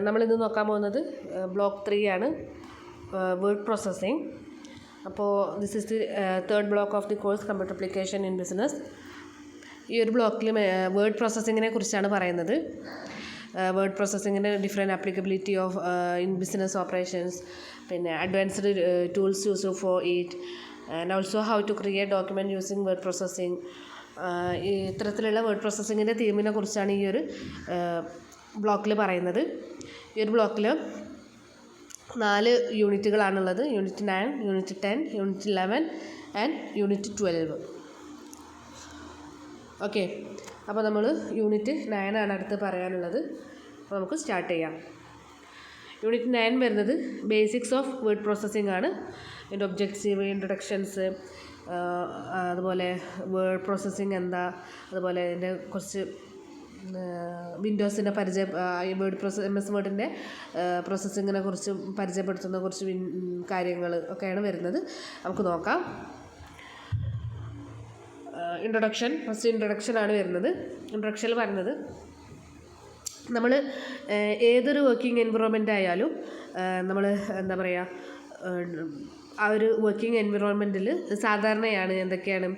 നമ്മളിന്ന് നോക്കാൻ പോകുന്നത് ബ്ലോക്ക് 3 ആണ്, വേർഡ് പ്രോസസ്സിംഗ്. അപ്പോൾ this is the third block of the course computer application in business. ഈ ഒരു ബ്ലോക്കിൽ വേർഡ് പ്രോസസ്സിങ്ങിനെ കുറിച്ചാണ് പറയുന്നത്. വേർഡ് പ്രോസസ്സിങ്ങിൻ്റെ different applicability of in business operations, പിന്നെ advanced tools use for it, and also how to create document using word processing. ഈ ഇത്തരത്തിലുള്ള വേർഡ് പ്രോസസ്സിങ്ങിൻ്റെ തീമിനെ കുറിച്ചാണ് ഈ ഒരു ബ്ലോക്കിൽ പറയുന്നത്. ഈ ഒരു ബ്ലോക്കിൽ 4 യൂണിറ്റുകളാണുള്ളത്. Unit 9, unit 10, unit 11 and unit 12. Okay, അപ്പോൾ നമ്മൾ യൂണിറ്റ് 9 ആണ് അടുത്ത് പറയാനുള്ളത്. അപ്പോൾ നമുക്ക് സ്റ്റാർട്ട് ചെയ്യാം. യൂണിറ്റ് 9 വരുന്നത് ബേസിക്സ് ഓഫ് വേർഡ് പ്രോസസ്സിംഗ് ആണ്. ഇതിൻ്റെ ഒബ്ജക്റ്റീവ്, ഇൻട്രൊഡക്ഷൻസ്, അതുപോലെ വേർഡ് പ്രോസസ്സിംഗ് എന്താ, അതുപോലെ ഇതിൻ്റെ കുറച്ച് വിൻഡോസിൻ്റെ MS വേർഡിൻ്റെ പ്രോസസ്സിങ്ങിനെ കുറിച്ച് പരിചയപ്പെടുത്തുന്ന കുറച്ച് കാര്യങ്ങൾ ഒക്കെയാണ് വരുന്നത്. നമുക്ക് നോക്കാം. ഫസ്റ്റ് ഇൻട്രൊഡക്ഷനാണ് വരുന്നത്. ഇൻട്രൊഡക്ഷനിൽ പറയുന്നത്, നമ്മൾ ഏതൊരു വർക്കിംഗ് എൻവിറോൺമെൻ്റ് ആയാലും നമ്മൾ എന്താ പറയുക, ആ ഒരു വർക്കിംഗ് എൻവിറോൺമെൻറ്റിൽ സാധാരണയാണ് എന്തൊക്കെയാണ്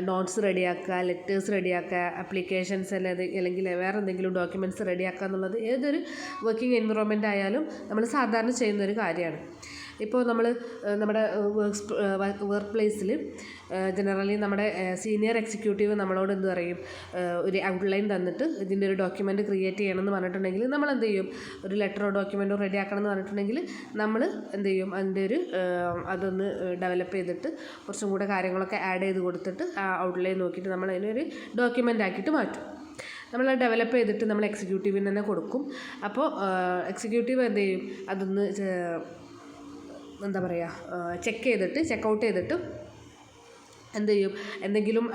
നോട്ട്സ് റെഡിയാക്കുക, ലെറ്റേഴ്സ് റെഡിയാക്കുക, ആപ്ലിക്കേഷൻസ് അല്ലെങ്കിൽ വേറെ എന്തെങ്കിലും ഡോക്യുമെൻറ്റ്സ് റെഡിയാക്കുക എന്നുള്ളത് ഏതൊരു വർക്കിംഗ് എൻവിറോൺമെൻ്റ് ആയാലും നമ്മൾ സാധാരണ ചെയ്യുന്നൊരു കാര്യമാണ്. ഇപ്പോൾ നമ്മൾ നമ്മുടെ വർക്ക് പ്ലേസിൽ ജനറലി നമ്മുടെ സീനിയർ എക്സിക്യൂട്ടീവ് നമ്മളോട് എന്ത് പറയും, ഒരു ഔട്ട്ലൈൻ തന്നിട്ട് ഇതിൻ്റെ ഒരു ഡോക്യുമെൻ്റ് ക്രിയേറ്റ് ചെയ്യണമെന്ന് പറഞ്ഞിട്ടുണ്ടെങ്കിൽ നമ്മൾ എന്ത് ചെയ്യും, ഒരു ലെറ്ററോ ഡോക്യുമെൻറ്റോ റെഡി ആക്കണം എന്ന് പറഞ്ഞിട്ടുണ്ടെങ്കിൽ നമ്മൾ എന്ത് ചെയ്യും, അതിൻ്റെ ഒരു അതൊന്ന് ഡെവലപ്പ് ചെയ്തിട്ട് കുറച്ചും കൂടെ കാര്യങ്ങളൊക്കെ ആഡ് ചെയ്ത് കൊടുത്തിട്ട് ആ ഔട്ട്ലൈൻ നോക്കിയിട്ട് നമ്മൾ അതിനൊരു ഡോക്യുമെൻ്റ് ആക്കിയിട്ട് മാറ്റും. നമ്മൾ ഡെവലപ്പ് ചെയ്തിട്ട് നമ്മൾ എക്സിക്യൂട്ടീവിന് തന്നെ കൊടുക്കും. അപ്പോൾ എക്സിക്യൂട്ടീവ് എന്ത് ചെയ്യും, അതൊന്ന് എന്താ പറയുക, ചെക്കൗട്ട് ചെയ്തിട്ട് എന്ത് ചെയ്യും, എന്തെങ്കിലും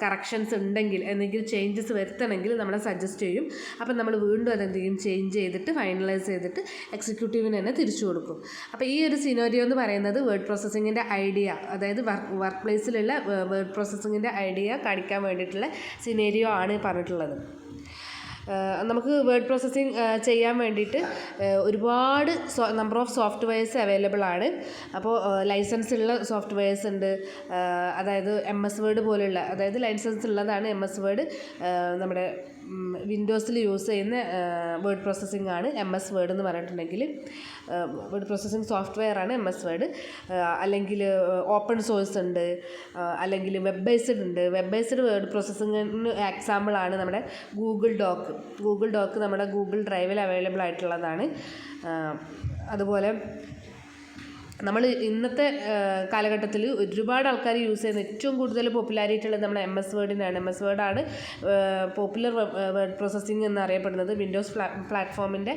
കറക്ഷൻസ് ഉണ്ടെങ്കിൽ, എന്തെങ്കിലും ചേഞ്ചസ് വരുത്തണമെങ്കിൽ നമ്മളെ സജസ്റ്റ് ചെയ്യും. അപ്പം നമ്മൾ വീണ്ടും അതെന്ത് ചെയ്യും, ചേഞ്ച് ചെയ്തിട്ട് ഫൈനലൈസ് ചെയ്തിട്ട് എക്സിക്യൂട്ടീവിന് തന്നെ തിരിച്ചു കൊടുക്കും. അപ്പോൾ ഈ ഒരു സിനാരിയോ എന്ന് പറയുന്നത് വേർഡ് പ്രോസസ്സിങ്ങിൻ്റെ ഐഡിയ, അതായത് വർക്ക് പ്ലേസിലുള്ള വേർഡ് പ്രോസസ്സിങ്ങിൻ്റെ ഐഡിയ കാണിക്കാൻ വേണ്ടിയിട്ടുള്ള സിനാരിയോ ആണ് പറഞ്ഞിട്ടുള്ളത്. നമുക്ക് വേർഡ് പ്രോസസ്സിങ് ചെയ്യാൻ വേണ്ടിയിട്ട് ഒരുപാട് നമ്പർ ഓഫ് സോഫ്റ്റ്വെയർസ് അവൈലബിൾ ആണ്. അപ്പോൾ ലൈസൻസ് ഉള്ള സോഫ്റ്റ്വെയർസ് ഉണ്ട്. അതായത് MS വേർഡ് പോലുള്ള, അതായത് ലൈസൻസ് ഉള്ളതാണ് MS വേർഡ്. നമ്മുടെ വിൻഡോസിൽ യൂസ് ചെയ്യുന്ന വേർഡ് പ്രോസസ്സിംഗ് ആണ് MS വേർഡ് എന്ന് പറഞ്ഞിട്ടുണ്ടെങ്കിൽ. വേർഡ് പ്രോസസ്സിംഗ് സോഫ്റ്റ്വെയർ ആണ് MS വേർഡ്. അല്ലെങ്കിൽ ഓപ്പൺ സോഴ്സ് ഉണ്ട്, അല്ലെങ്കിൽ വെബ് ബേസ്ഡ് ഉണ്ട്. വെബ് ബേസ്ഡ് വേർഡ് പ്രോസസ്സിങ്ങിന് എക്സാമ്പിളാണ് നമ്മുടെ ഗൂഗിൾ ഡോക്ക് നമ്മുടെ ഗൂഗിൾ ഡ്രൈവിൽ അവൈലബിൾ ആയിട്ടുള്ളതാണ്. അതുപോലെ നമ്മൾ ഇന്നത്തെ കാലഘട്ടത്തിൽ ഒരുപാട് ആൾക്കാർ യൂസ് ചെയ്യുന്ന ഏറ്റവും കൂടുതൽ പോപ്പുലാരിറ്റി ഉള്ളത് നമ്മുടെ MS വേർഡിനാണ്. MS വേർഡാണ് പോപ്പുലർ വേർഡ് പ്രോസസ്സിംഗ് എന്നറിയപ്പെടുന്നത്. വിൻഡോസ് പ്ലാറ്റ്ഫോമിൻ്റെ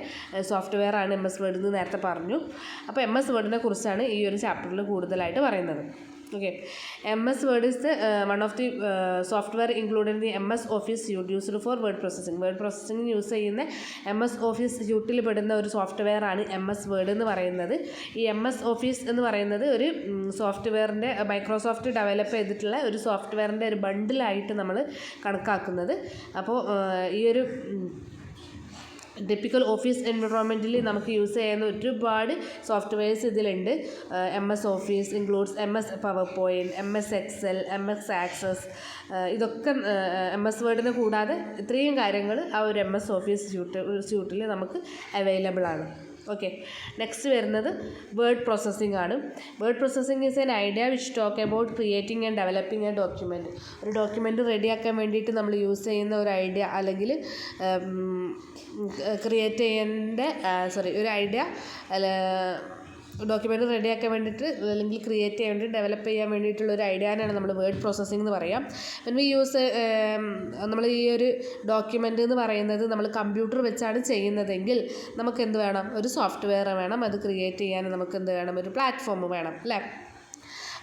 സോഫ്റ്റ്വെയർ ആണ് MS വേർഡ് എന്ന് നേരത്തെ പറഞ്ഞു. അപ്പോൾ MS വേർഡിനെ കുറിച്ചാണ് ഈ ഒരു ചാപ്റ്ററിൽ കൂടുതലായിട്ട് പറയുന്നത്. Okay, MS Word is the one of the software included in the MS Office suite used for word processing. Word processing use ചെയ്യുന്ന MS Office suiteൽ പെടുന്ന ഒരു സോഫ്റ്റ്വെയർ ആണ് MS Word എന്ന് പറയുന്നത്. ഈ MS Office എന്ന് പറയുന്നത് ഒരു സോഫ്റ്റ്വെയറിൻ്റെ മൈക്രോസോഫ്റ്റ് ഡെവലപ്പ് ചെയ്തിട്ടുള്ള ഒരു സോഫ്റ്റ്വെയറിൻ്റെ ഒരു ബണ്ടിലായിട്ട് നമ്മൾ കണക്കാക്കുന്നത്. അപ്പോൾ ഈ ഒരു ടിപ്പിക്കൽ ഓഫീസ് എൻവിറോൺമെൻറ്റിൽ നമുക്ക് യൂസ് ചെയ്യുന്ന ഒരുപാട് സോഫ്റ്റ്വെയർസ് ഇതിലുണ്ട്. MS office includes MS power point, MS excel, MS access. ഇതൊക്കെ MS വേർഡിന് കൂടാതെ ഇത്രയും കാര്യങ്ങൾ ആ ഒരു MS ഓഫീസ് സ്യൂട്ടിൽ നമുക്ക് അവൈലബിൾ ആണ്. ഓക്കെ, നെക്സ്റ്റ് വരുന്നത് വേർഡ് പ്രോസസ്സിംഗ് ആണ്. Word processing is an idea which talk about creating and developing A document. ഒരു ഡോക്യുമെൻറ്റ് റെഡിയാക്കാൻ വേണ്ടിയിട്ട് നമ്മൾ യൂസ് ചെയ്യുന്ന ഒരു ഐഡിയ, അല്ലെങ്കിൽ ഒരു ഐഡിയ ഡോക്യുമെൻറ്റ് റെഡിയാക്കാൻ വേണ്ടിയിട്ട് അല്ലെങ്കിൽ ക്രിയേറ്റ് ചെയ്യാൻ വേണ്ടി ഡെവലപ്പ് ചെയ്യാൻ വേണ്ടിയിട്ടുള്ള ഒരു ഐഡിയാനാണ് നമ്മൾ വേർഡ് പ്രോസസ്സിംഗ് എന്ന് പറയാം. നമ്മൾ ഈ ഒരു ഡോക്യുമെൻ്റ് എന്ന് പറയുന്നത് നമ്മൾ കമ്പ്യൂട്ടർ വെച്ചാണ് ചെയ്യുന്നതെങ്കിൽ നമുക്ക് എന്ത് വേണം, ഒരു സോഫ്റ്റ്വെയർ വേണം. അത് ക്രിയേറ്റ് ചെയ്യാൻ നമുക്ക് എന്ത് വേണം, ഒരു പ്ലാറ്റ്ഫോം വേണം, അല്ലേ?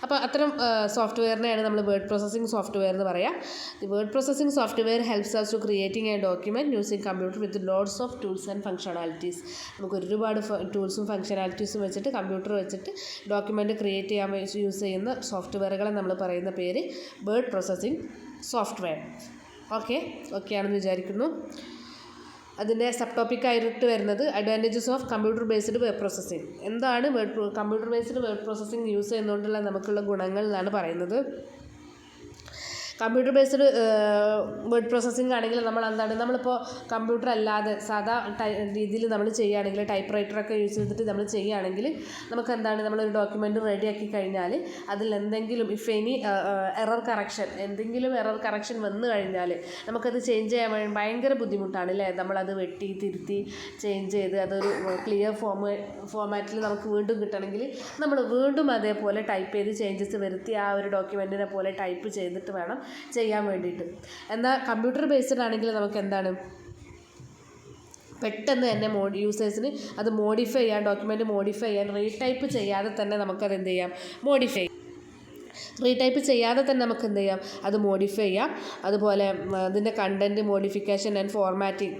അപ്പോൾ അത്തരം സോഫ്റ്റ്വെയറിനെയാണ് നമ്മൾ വേർഡ് പ്രോസസ്സിംഗ് സോഫ്റ്റ്വെയർ എന്ന് പറയാം. The word processing software helps us to creating a document using computer with lots of tools and functionalities. നമുക്ക് ഒരുപാട് ടൂൾസും ഫങ്ഷനാലിറ്റീസും വെച്ചിട്ട് കമ്പ്യൂട്ടർ വെച്ചിട്ട് ഡോക്യുമെൻ്റ് ക്രിയേറ്റ് ചെയ്യാൻ യൂസ് ചെയ്യുന്ന സോഫ്റ്റ്വെയറുകളെ നമ്മൾ പറയുന്ന പേര് വേർഡ് പ്രോസസ്സിംഗ് സോഫ്റ്റ്വെയർ. ഓക്കെ ആണെന്ന് വിചാരിക്കുന്നു. അതിൻ്റെ സബ് ടോപ്പിക്കായിട്ട് വരുന്നത് advantages of computer based web processing. എന്താണ് computer based web processing use ചെയ്യുന്നതുകൊണ്ടുള്ള നമുക്കുള്ള ഗുണങ്ങൾ എന്നാണ് പറയുന്നത്. കമ്പ്യൂട്ടർ ബേസ്ഡ് വേർഡ് പ്രോസസ്സിംഗ് ആണെങ്കിൽ നമ്മളിപ്പോൾ കമ്പ്യൂട്ടർ അല്ലാതെ സാധാ രീതിയിൽ നമ്മൾ ചെയ്യുകയാണെങ്കിൽ ടൈപ്പ് റൈറ്ററൊക്കെ യൂസ് ചെയ്തിട്ട് നമ്മൾ ചെയ്യുകയാണെങ്കിൽ നമ്മളൊരു ഡോക്യുമെൻറ്റ് റെഡിയാക്കി കഴിഞ്ഞാൽ അതിൽ എന്തെങ്കിലും എന്തെങ്കിലും എറർ കറക്ഷൻ വന്നു കഴിഞ്ഞാൽ നമുക്കത് ചേഞ്ച് ചെയ്യാൻ ഭയങ്കര ബുദ്ധിമുട്ടാണ് അല്ലേ. നമ്മളത് വെട്ടി തിരുത്തി ചേഞ്ച് ചെയ്ത് അതൊരു ക്ലിയർ ഫോമാറ്റിൽ നമുക്ക് വീണ്ടും കിട്ടണമെങ്കിൽ നമ്മൾ വീണ്ടും അതേപോലെ ടൈപ്പ് ചെയ്ത് ചേഞ്ചസ് വരുത്തി ആ ഒരു ഡോക്യുമെൻറ്റിനെ പോലെ ടൈപ്പ് ചെയ്തിട്ട് വേണം ചെയ്യാൻ വേണ്ടിയിട്ട്. എന്നാൽ കമ്പ്യൂട്ടർ ബേസ്ഡ് ആണെങ്കിൽ നമുക്ക് പെട്ടെന്ന് തന്നെ യൂസേഴ്സിന് അത് മോഡിഫൈ ചെയ്യാൻ, ഡോക്യുമെൻറ്റ് മോഡിഫൈ ചെയ്യാൻ, റീടൈപ്പ് ചെയ്യാതെ തന്നെ നമുക്കത് റീടൈപ്പ് ചെയ്യാതെ തന്നെ നമുക്ക് അത് മോഡിഫൈ ചെയ്യാം. അതുപോലെ അതിൻ്റെ കണ്ടൻറ്റ് മോഡിഫിക്കേഷൻ ആൻഡ് ഫോർമാറ്റിംഗ്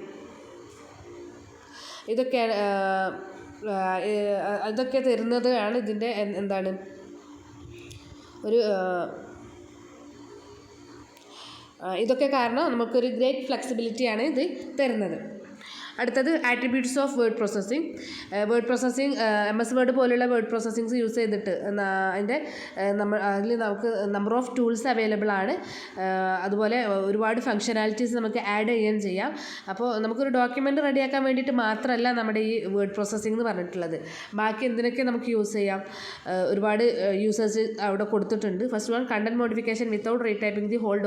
ഇതൊക്കെ തരുന്നത് ആണ് ഇതിൻ്റെ ഇതൊക്കെ കാരണം നമുക്കൊരു ഗ്രേറ്റ് ഫ്ലെക്സിബിലിറ്റിയാണ് ഇത് തരുന്നത്. അടുത്തത് attributes of word processing. MS word പോലുള്ള വേർഡ് പ്രോസസ്സിങ്സ് യൂസ് ചെയ്തിട്ട് അതിൽ നമുക്ക് നമ്പർ ഓഫ് ടൂൾസ് അവൈലബിൾ ആണ്. അതുപോലെ ഒരുപാട് ഫങ്ഷനാലിറ്റീസ് നമുക്ക് ആഡ് ചെയ്യാം. അപ്പോൾ നമുക്കൊരു ഡോക്യുമെൻറ്റ് റെഡിയാക്കാൻ വേണ്ടിയിട്ട് മാത്രമല്ല നമ്മുടെ ഈ വേർഡ് പ്രോസസ്സിംഗ് എന്ന് പറഞ്ഞിട്ടുള്ളത്. ബാക്കി എന്തിനൊക്കെ നമുക്ക് യൂസ് ചെയ്യാം, ഒരുപാട് യൂസേഴ്സ് അവിടെ കൊടുത്തിട്ടുണ്ട്. First one, content modification without retyping the whole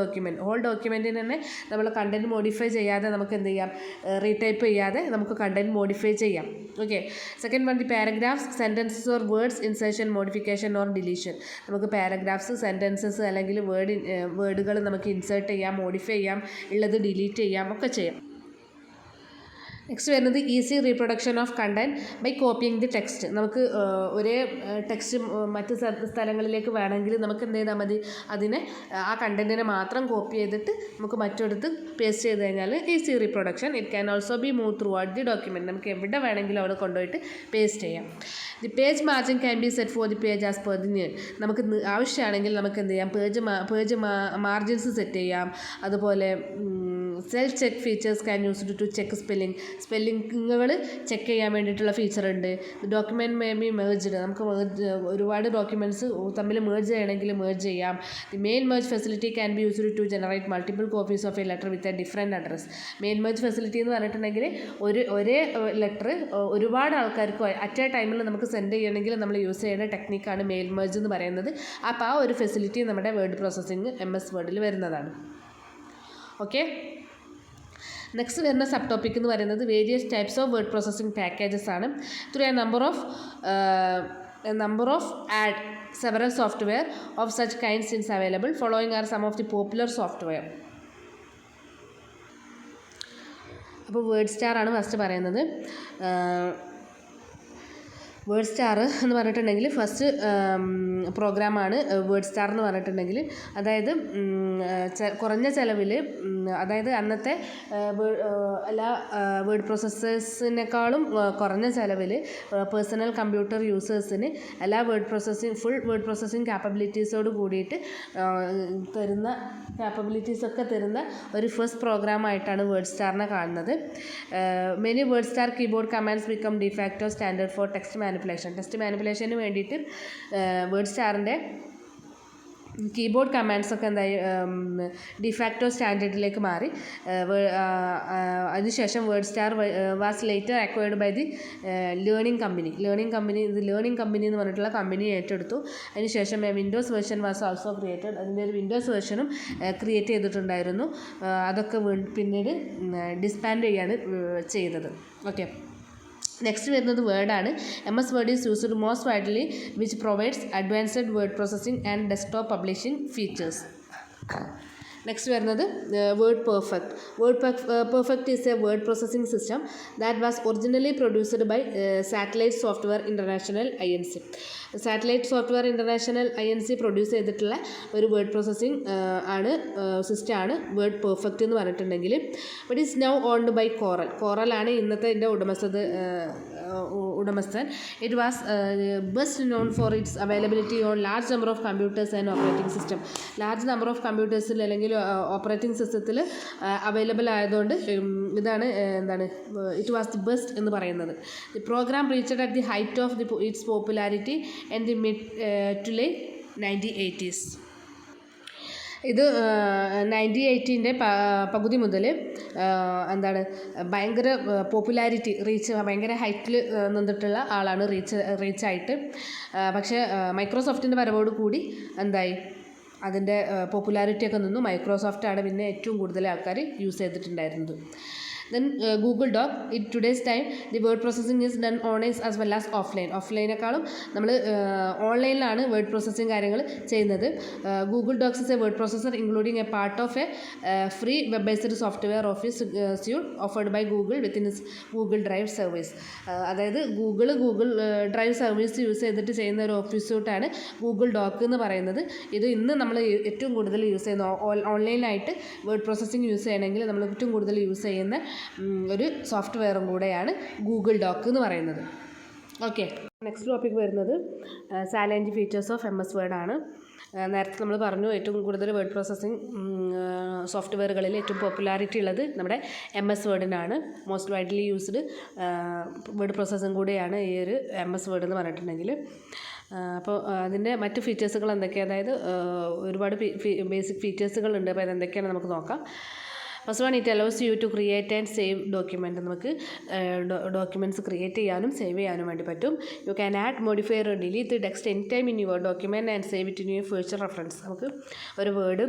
ഡോക്യുമെൻറ്റിന് തന്നെ നമ്മൾ കണ്ടൻറ്റ് മോഡിഫൈ ചെയ്യാതെ നമുക്ക് റീടൈപ്പ് ചെയ്യാതെ നമുക്ക് കണ്ടൻറ്റ് മോഡിഫൈ ചെയ്യാം. Okay. Second one, the paragraphs, sentences or words insertion, modification or deletion. നമുക്ക് പാരഗ്രാഫ്സ്, സെൻറ്റൻസസ് അല്ലെങ്കിൽ വേർഡുകൾ നമുക്ക് ഇൻസേർട്ട് ചെയ്യാം, മോഡിഫൈ ചെയ്യാം, ഉള്ളത് ഡിലീറ്റ് ചെയ്യാം, ഒക്കെ ചെയ്യാം. നെക്സ്റ്റ് വരുന്നത് easy reproduction of content by copying the text. നമുക്ക് ഒരേ ടെക്സ്റ്റ് മറ്റ് സ്ഥലങ്ങളിലേക്ക് വേണമെങ്കിൽ നമുക്ക് എന്ത് ചെയ്താൽ മതി, ആ കണ്ടൻറ്റിനെ മാത്രം കോപ്പി ചെയ്തിട്ട് നമുക്ക് മറ്റൊരിടത്ത് പേസ്റ്റ് ചെയ്ത് കഴിഞ്ഞാൽ easy reproduction. It can also B move through out the document. നമുക്ക് എവിടെ വേണമെങ്കിലും അവിടെ കൊണ്ടുപോയിട്ട് പേസ്റ്റ് ചെയ്യാം. The page margin can be set for the page as per the need. നമുക്ക് ആവശ്യമാണെങ്കിൽ നമുക്ക് എന്ത് ചെയ്യാം, പേജ് മാർജിൻസ് സെറ്റ് ചെയ്യാം. അതുപോലെ self check features can used to check സ്പെല്ലിങ്ങുകൾ ചെക്ക് ചെയ്യാൻ വേണ്ടിയിട്ടുള്ള ഫീച്ചർ ഉണ്ട്. Document may be merged. നമുക്ക് ഒരുപാട് ഡോക്യുമെൻറ്റ്സ് തമ്മിൽ മേർജ് ചെയ്യണമെങ്കിൽ മേർജ് ചെയ്യാം. The mail merge facility can be used to generate multiple copies of a letter with a different address. Mail merge facility എന്ന് പറഞ്ഞിട്ടുണ്ടെങ്കിൽ ഒരേ ലെറ്റർ ഒരുപാട് ആൾക്കാർക്ക് അറ്റ് എ ടൈമിൽ നമുക്ക് സെൻഡ് ചെയ്യണമെങ്കിൽ നമ്മൾ യൂസ് ചെയ്യുന്ന ടെക്നിക്കാണ് മെയിൽ മേർജ് എന്ന് പറയുന്നത്. അപ്പോൾ ആ ഒരു ഫെസിലിറ്റി നമ്മുടെ വേർഡ് പ്രോസസ്സിംഗ് MS വേർഡിൽ വരുന്നതാണ്. ഓക്കെ. നെക്സ്റ്റ് വരുന്ന സബ് ടോപ്പിക് എന്ന് പറയുന്നത് various types of word processing packages ആണ്. Through a number of several software of such kinds is available. Following are some of the popular software. അപ്പോൾ word star ആണ് first പറയുന്നത്. Word star എന്ന് പറഞ്ഞിട്ടുണ്ടെങ്കിൽ first പ്രോഗ്രാമാണ് word star എന്ന് പറഞ്ഞിട്ടുണ്ടെങ്കിൽ. അതായത് കുറഞ്ഞ ചിലവിൽ, അതായത് അന്നത്തെ എല്ലാ വേർഡ് പ്രോസസ്സേഴ്സിനേക്കാളും കുറഞ്ഞ ചിലവിൽ പേഴ്സണൽ കമ്പ്യൂട്ടർ യൂസേഴ്സിന് എല്ലാ ഫുൾ വേർഡ് പ്രോസസ്സിംഗ് കാപ്പബിലിറ്റീസോട് കൂടിയിട്ട് കാപ്പബിലിറ്റീസൊക്കെ തരുന്ന ഒരു ഫസ്റ്റ് പ്രോഗ്രാമായിട്ടാണ് വേർഡ് സ്റ്റാറിനെ കാണുന്നത്. Many Word Star keyboard commands become de facto standard for text മാനിപ്പുലേഷന് വേണ്ടിയിട്ട് വേർഡ് സ്റ്റാറിൻ്റെ കീബോർഡ് കമാൻഡ്സൊക്കെ ഡിഫാക്റ്റോ സ്റ്റാൻഡേർഡിലേക്ക് മാറി. അതിനുശേഷം Word Star was later acquired by the Learning Company എന്ന് പറഞ്ഞിട്ടുള്ള കമ്പനി ഏറ്റെടുത്തു. അതിനുശേഷം Windows version was also created. അതിൻ്റെ ഒരു വിൻഡോസ് വേർഷനും ക്രിയേറ്റ് ചെയ്തിട്ടുണ്ടായിരുന്നു. അതൊക്കെ പിന്നീട് ഡിസ്ബാൻഡ് ചെയ്യാണ് ചെയ്തത്. ഓക്കെ. നെക്സ്റ്റ് വരുന്നത് വേർഡാണ്. MS Word is used most widely which provides advanced word processing and desktop publishing features. Next വരുന്നത് Word Perfect. Perfect is a word processing system that was originally produced by Satellite Software International INC. Satellite Software International INC produce ചെയ്തിട്ടുള്ള ഒരു word processing സിസ്റ്റമാണ് Word Perfect എന്ന് പറഞ്ഞിട്ടുണ്ടെങ്കിൽ. But is now owned by കോറലാണ് ഇന്നത്തെ ഇതിൻ്റെ ഉടമസ്ഥൻ. It was best known for its availability on large number of computers and operating system. Large number of കമ്പ്യൂട്ടേഴ്സിൽ അല്ലെങ്കിൽ ഓപ്പറേറ്റിംഗ് സിസ്റ്റത്തിൽ അവൈലബിൾ ആയതുകൊണ്ട് ഇതാണ് എന്താണ് ഇറ്റ് വാസ് ദി ബെസ്റ്റ് എന്ന് പറയുന്നത്. The program reached at the height of its popularity and the mid to late 1980s. ഇത് 1980ൻ്റെ പകുതി മുതൽ എന്താണ് ഭയങ്കര പോപ്പുലാരിറ്റി ഭയങ്കര ഹൈറ്റിൽ നിന്നിട്ടുള്ള ആളാണ് റീച്ചായിട്ട്. പക്ഷേ മൈക്രോസോഫ്റ്റിൻ്റെ വരവോട് കൂടി എന്തായി അതിൻ്റെ പോപ്പുലാരിറ്റിയൊക്കെ നിന്നു. മൈക്രോസോഫ്റ്റാണ് പിന്നെ ഏറ്റവും കൂടുതൽ ആൾക്കാർ യൂസ് ചെയ്തിട്ടുണ്ടായിരുന്നത്. Then Google Doc, in today's time the word processing is done online as well as offline. ഓഫ്ലൈനേക്കാളും നമ്മൾ ഓൺലൈനിലാണ് വേർഡ് പ്രോസസ്സിങ് കാര്യങ്ങൾ ചെയ്യുന്നത്. Google Docs is a word processor including a part of a free web-based software office suite offered by Google within its Google Drive service. അതായത് Google drive service use ചെയ്തിട്ട് ചെയ്യുന്ന ഒരു office സ്യൂട്ടാണ് Google dock എന്ന് പറയുന്നത്. ഇത് ഇന്ന് നമ്മൾ ഏറ്റവും കൂടുതൽ യൂസ് ചെയ്യുന്ന ഓൺലൈനായിട്ട് വേർഡ് പ്രോസസ്സിങ് യൂസ് ചെയ്യണമെങ്കിൽ നമ്മൾ ഏറ്റവും കൂടുതൽ യൂസ് ചെയ്യുന്ന ഒരു സോഫ്റ്റ്വെയറും കൂടെയാണ് ഗൂഗിൾ ഡോക്ക് എന്ന് പറയുന്നത്. ഓക്കെ, നെക്സ്റ്റ് ടോപ്പിക് വരുന്നത് സാലഞ്ച് ഫീച്ചേഴ്സ് ഓഫ് MS വേർഡ് ആണ്. നേരത്തെ നമ്മൾ പറഞ്ഞു ഏറ്റവും കൂടുതൽ വേർഡ് പ്രോസസ്സിങ് സോഫ്റ്റ്വെയറുകളിൽ ഏറ്റവും പോപ്പുലാരിറ്റി ഉള്ളത് നമ്മുടെ MS വേർഡിനാണ്. Most widely used word processing കൂടെയാണ് ഈ ഒരു MS വേർഡ് എന്ന് പറഞ്ഞിട്ടുണ്ടെങ്കിൽ. അപ്പോൾ അതിൻ്റെ മറ്റ് ഫീച്ചേഴ്സുകൾ എന്തൊക്കെയാണ്, അതായത് ഒരുപാട് ബേസിക് ഫീച്ചേഴ്സുകളുണ്ട്. അപ്പോൾ അതെന്തൊക്കെയാണ് നമുക്ക് നോക്കാം. First one, it allows you to create and save document. നമുക്ക് ഡോക്യുമെൻറ്റ്സ് ക്രിയേറ്റ് ചെയ്യാനും സേവ് ചെയ്യാനും വേണ്ടി പറ്റും. You can add, modify or delete the text any time in your document and save it in your future reference. നമുക്ക് ഒരു word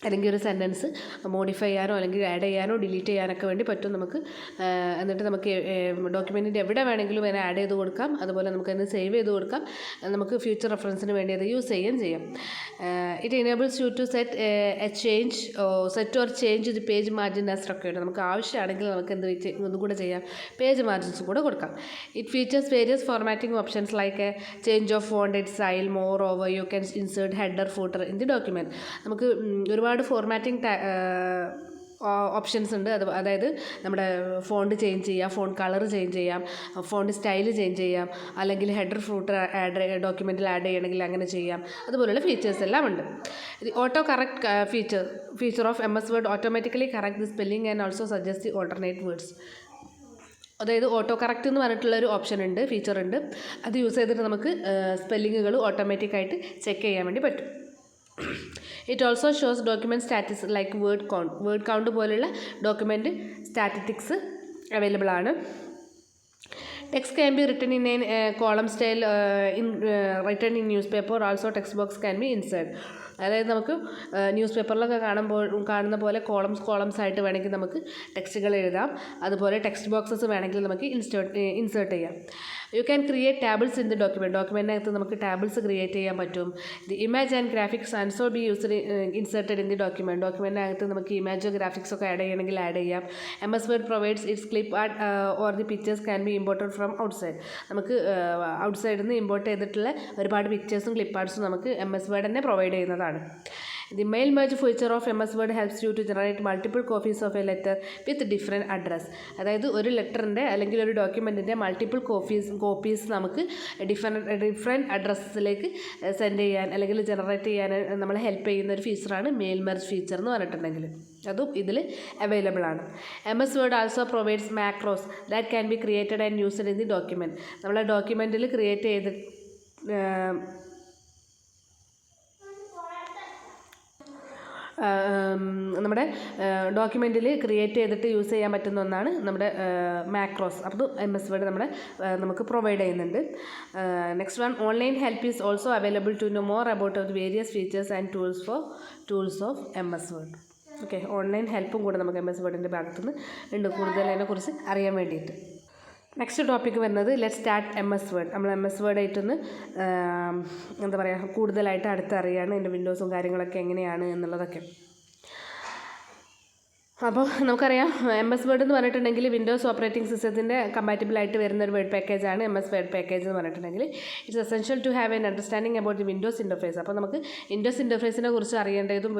അല്ലെങ്കിൽ ഒരു sentence modify ചെയ്യാനോ അല്ലെങ്കിൽ ആഡ് ചെയ്യാനോ ഡിലീറ്റ് ചെയ്യാനൊക്കെ വേണ്ടി പറ്റും നമുക്ക്. എന്നിട്ട് നമുക്ക് ഡോക്യുമെൻറ്റിൻ്റെ എവിടെ വേണമെങ്കിലും അതിനെ ആഡ് ചെയ്ത് കൊടുക്കാം. അതുപോലെ നമുക്ക് അതിന് സേവ് ചെയ്ത് കൊടുക്കാം. നമുക്ക് ഫ്യൂച്ചർ റെഫറൻസിന് വേണ്ടി അത് യൂസ് ചെയ്യുകയും ചെയ്യാം. It enables you to set or change the page margin as required. നമുക്ക് ആവശ്യമാണെങ്കിൽ നമുക്ക് ഒന്നും കൂടെ ചെയ്യാം, പേജ് മാർജിൻസ് കൂടെ കൊടുക്കാം. It features various formatting options like change of font style. More over you can insert header footer in the document. നമുക്ക് ഒരുപാട് ഫോർമാറ്റിംഗ് ഓപ്ഷൻസ് ഉണ്ട്. അതായത് നമ്മുടെ ഫോണ്ട് ചേഞ്ച് ചെയ്യാം, ഫോണ്ട് കളർ ചേഞ്ച് ചെയ്യാം, ഫോണ്ട് സ്റ്റൈൽ ചേഞ്ച് ചെയ്യാം, അല്ലെങ്കിൽ ഹെഡർ ഫൂട്ടർ ഡോക്യുമെൻറ്റിൽ ആഡ് ചെയ്യണമെങ്കിൽ അങ്ങനെ ചെയ്യാം. അതുപോലുള്ള ഫീച്ചേഴ്സ് എല്ലാം ഉണ്ട്. Auto correct feature of MS word automatically correct the spelling and also suggest the alternate words. അതായത് ഓട്ടോ കറക്റ്റ് എന്ന് പറഞ്ഞിട്ടുള്ളൊരു ഓപ്ഷൻ ഉണ്ട്, ഫീച്ചർ ഉണ്ട്. അത് യൂസ് ചെയ്തിട്ട് നമുക്ക് സ്പെല്ലിങ്ങുകൾ ഓട്ടോമാറ്റിക്കായിട്ട് ചെക്ക് ചെയ്യാൻ വേണ്ടി പറ്റും. It also shows document status like word count പോലുള്ള ഡോക്യുമെൻറ്റ് സ്റ്റാറ്റിസ്റ്റിക്സ് അവൈലബിൾ ആണ്. Text can be written in A column style written in news paper. Also text box can be insert. അതായത് നമുക്ക് ന്യൂസ് പേപ്പറിലൊക്കെ കാണുന്ന പോലെ columns ആയിട്ട് വേണമെങ്കിൽ നമുക്ക് ടെക്സ്റ്റുകൾ എഴുതാം. അതുപോലെ ടെക്സ്റ്റ് ബോക്സസ് വേണമെങ്കിൽ നമുക്ക് ഇൻസേർട്ട് ചെയ്യാം. You can create tables in the ഡോക്യുമെൻറ്റിനകത്ത് നമുക്ക് ടാബിൾസ് ക്രിയേറ്റ് ചെയ്യാൻ പറ്റും. The image and graphics also be inserted in the ഡോക്യുമെൻറ്റിനകത്ത് നമുക്ക് ഇമേജോ ഗ്രാഫിക്സ് ഒക്കെ ആഡ് ചെയ്യണമെങ്കിൽ ആഡ് ചെയ്യാം. MS Word provides its clip art or the pictures can be imported from outside. നമുക്ക് ഔട്ട്സൈഡിൽ നിന്ന് ഇമ്പോർട്ട് ചെയ്തിട്ടുള്ള ഒരുപാട് പിക്ചേഴ്സും ക്ലിപ്പ് ആർട്സും നമുക്ക് MS വേർഡ് തന്നെ പ്രൊവൈഡ് ചെയ്യുന്നതാണ്. The mail merge feature of MS Word helps you to generate multiple copies of a letter with different address. അതായത് ഒരു ലെറ്ററിൻ്റെ അല്ലെങ്കിൽ ഒരു ഡോക്യുമെൻറ്റിൻ്റെ മൾട്ടിപ്പിൾ കോപ്പീസ് നമുക്ക് ഡിഫറെൻറ്റ് അഡ്രസ്സിലേക്ക് സെൻഡ് ചെയ്യാൻ അല്ലെങ്കിൽ ജനറേറ്റ് ചെയ്യാൻ നമ്മളെ ഹെൽപ്പ് ചെയ്യുന്ന ഒരു ഫീച്ചറാണ് മെയിൽ മെർജ് ഫീച്ചർ എന്ന് പറഞ്ഞിട്ടുണ്ടെങ്കിൽ. അതും ഇതിൽ അവൈലബിൾ ആണ്. MS Word also provides macros that can be created and used in the document. നമ്മളെ ഡോക്യുമെൻറ്റിൽ ക്രിയേറ്റ് ചെയ്ത് നമ്മുടെ ഡോക്യുമെൻറ്റിൽ ക്രിയേറ്റ് ചെയ്തിട്ട് യൂസ് ചെയ്യാൻ പറ്റുന്ന ഒന്നാണ് നമ്മുടെ മാക്രോസ്. അപ്പോൾ MS Word നമുക്ക് പ്രൊവൈഡ് ചെയ്യുന്നുണ്ട്. Next one, online help is also available to know more about the various features and tools of MS Word. Okay, online ഹെൽപ്പും കൂടെ നമുക്ക് MS Wordൻ്റെ ഭാഗത്തുനിന്ന് ഉണ്ട് കൂടുതൽ അതിനെക്കുറിച്ച് അറിയാൻ വേണ്ടിയിട്ട്. നെക്സ്റ്റ് ടോപ്പിക്ക് വരുന്നത് ലെറ്റ് സ്റ്റാർട്ട് MS Word. നമ്മൾ MS Word ആയിട്ടൊന്ന് എന്താ പറയുക കൂടുതലായിട്ട് അടുത്തറിയാണ്, അതിൻ്റെ വിൻഡോസും കാര്യങ്ങളൊക്കെ എങ്ങനെയാണ് എന്നുള്ളതൊക്കെ. അപ്പോൾ നമുക്കറിയാം MS വേർഡ് എന്ന് പറഞ്ഞിട്ടുണ്ടെങ്കിൽ വിൻഡോസ് ഓപ്പറേറ്റിംഗ് സിസ്റ്റത്തിൻ്റെ കമ്പാറ്റബിളായിട്ട് വരുന്ന ഒരു വേർഡ് പാക്കേജാണ് MS വേർഡ് പാക്കേജ് എന്ന് പറഞ്ഞിട്ടുണ്ടെങ്കിൽ. It's essential to have an understanding about the windows interface. അപ്പോൾ നമുക്ക് വിൻഡോസ് ഇൻ്റർഫേസിനെ കുറിച്ച് അറിയേണ്ടതും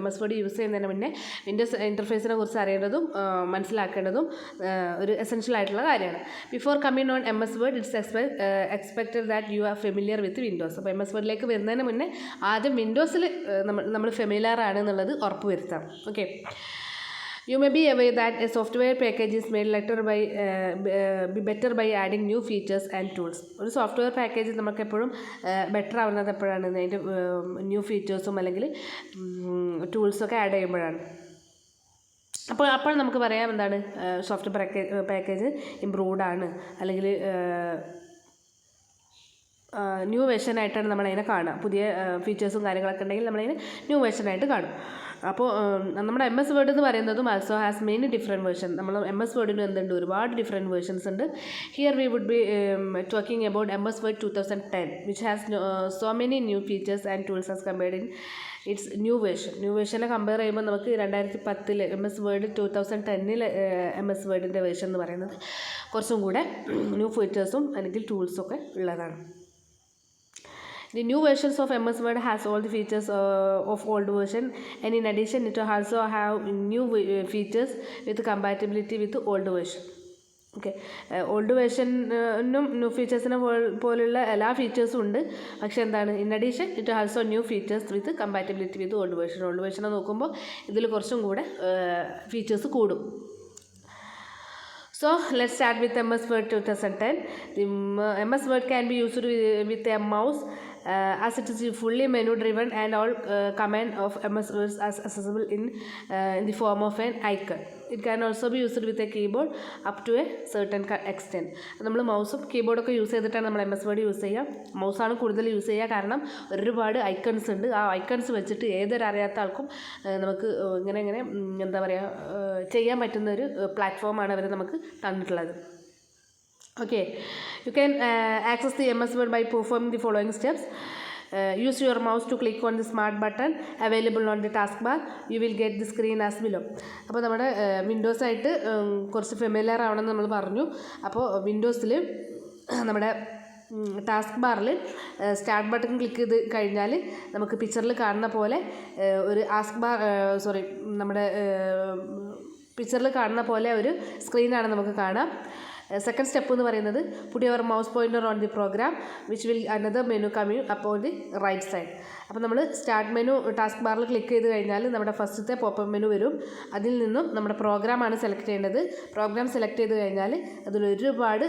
MS വേർഡ് യൂസ് ചെയ്യുന്നതിന് മുന്നേ വിൻഡോസ് ഇൻ്റർഫേസിനെ കുറിച്ച് അറിയേണ്ടതും മനസ്സിലാക്കേണ്ടതും ഒരു എസെൻഷ്യൽ ആയിട്ടുള്ള കാര്യമാണ്. Before coming on MS word it's expected that you are familiar with Windows. അപ്പോൾ MS വേർഡിലേക്ക് വരുന്നതിന് മുന്നേ ആദ്യം വിൻഡോസിൽ നമ്മൾ ഫെമിലിയർ ആണ് എന്നുള്ളത് ഉറപ്പ് വരുത്താം. Okay. You may be aware that a software package is made better by adding new features and tools. ഒരു സോഫ്റ്റ്വെയർ പാക്കേജ് നമുക്ക് എപ്പോഴും ബെറ്റർ ആവുന്നത് എപ്പോഴാണ്? അതിൻ്റെ ന്യൂ ഫീച്ചേഴ്സും അല്ലെങ്കിൽ ടൂൾസൊക്കെ ആഡ് ചെയ്യുമ്പോഴാണ്. അപ്പോൾ നമുക്ക് പറയാം എന്താണ് സോഫ്റ്റ്വെയർ പാക്കേജ് ഇംപ്രൂവ്ഡ് ആണ്, അല്ലെങ്കിൽ ന്യൂ വേർഷനായിട്ടാണ് നമ്മളതിനെ കാണുക. പുതിയ ഫീച്ചേഴ്സും കാര്യങ്ങളൊക്കെ ഉണ്ടെങ്കിൽ നമ്മളതിനെ ന്യൂ വേർഷനായിട്ട് കാണും. അപ്പോൾ നമ്മുടെ MS വേർഡ് എന്ന് പറയുന്നതും also has many different version. നമ്മൾ MS വേർഡിന് എന്തുണ്ട്? ഒരുപാട് ഡിഫറെൻറ്റ് വേർഷൻസ് ഉണ്ട്. Here we would be talking about MS Word 2010 which has so many new features and tools as compared in its new വേർഷനെ compare ചെയ്യുമ്പോൾ നമുക്ക് 2010 MS വേർഡ് 2010 MS വേർഡിൻ്റെ version എന്ന് പറയുന്നത് കുറച്ചും കൂടെ ന്യൂ ഫീച്ചേഴ്സും അല്ലെങ്കിൽ ടൂൾസൊക്കെ ഉള്ളതാണ്. The new versions of MS Word has all the features of old version, and in addition it also have new features with compatibility with old version. Okay. Old വേർഷനും new ഫീച്ചേഴ്സിനെ പോലുള്ള എല്ലാ ഫീച്ചേഴ്സും ഉണ്ട്. പക്ഷേ എന്താണ്, in addition it also new features with compatibility with old version. Old വേർഷനെ നോക്കുമ്പോൾ ഇതിൽ കുറച്ചും കൂടെ ഫീച്ചേഴ്സ് കൂടും. So let's start with MS Word 2010. The MS Word can be used with a mouse as it is fully menu driven, and all command of MS Word are accessible in the form of an icon. It can also be used with a keyboard up to a certain extent. നമ്മൾ മൗസും കീബോർഡൊക്കെ use ചെയ്തിട്ടാണ് നമ്മൾ MS Word use ചെയ്യുക. മൗസാണ് കൂടുതൽ use ചെയ്യുക, കാരണം ഒരുപാട് icons ഉണ്ട്. ആ ഐക്കൺസ് വെച്ചിട്ട് ഏതൊരു അറിയാത്ത ആൾക്കും നമുക്ക് ഇങ്ങനെ എന്താ പറയുക ചെയ്യാൻ പറ്റുന്നൊരു പ്ലാറ്റ്ഫോമാണ് അവർ നമുക്ക് തന്നിട്ടുള്ളത്. Okay, you can access the MS Word by performing the following steps. Use your mouse to click on the smart button available on the taskbar. You will get the screen as below. അപ്പോൾ നമ്മുടെ Windows ആയിട്ട് കുറച്ച് familiar ആവണമെന്ന് നമ്മൾ പറഞ്ഞു. അപ്പോൾ വിൻഡോസിൽ നമ്മുടെ task ബാറിൽ സ്റ്റാർട്ട് ബട്ടൺ ക്ലിക്ക് ചെയ്ത് കഴിഞ്ഞാൽ നമുക്ക് പിക്ചറിൽ കാണുന്ന പോലെ ഒരു നമ്മുടെ പിക്ചറിൽ കാണുന്ന പോലെ ഒരു സ്ക്രീനാണ് നമുക്ക് കാണാം. സെക്കൻഡ് സ്റ്റെപ്പ് എന്ന് പറയുന്നത് put your mouse pointer on the program which will another menu come upon the right side. അപ്പോൾ നമ്മൾ സ്റ്റാർട്ട് മെനു ടാസ്ക് ബാറിൽ ക്ലിക്ക് ചെയ്ത് കഴിഞ്ഞാൽ നമ്മുടെ ഫസ്റ്റത്തെ പോപ്പപ്പ് മെനു വരും. അതിൽ നിന്നും നമ്മുടെ പ്രോഗ്രാമാണ് സെലക്ട് ചെയ്യേണ്ടത്. പ്രോഗ്രാം സെലക്ട് ചെയ്ത് കഴിഞ്ഞാൽ അതിൽ ഒരുപാട്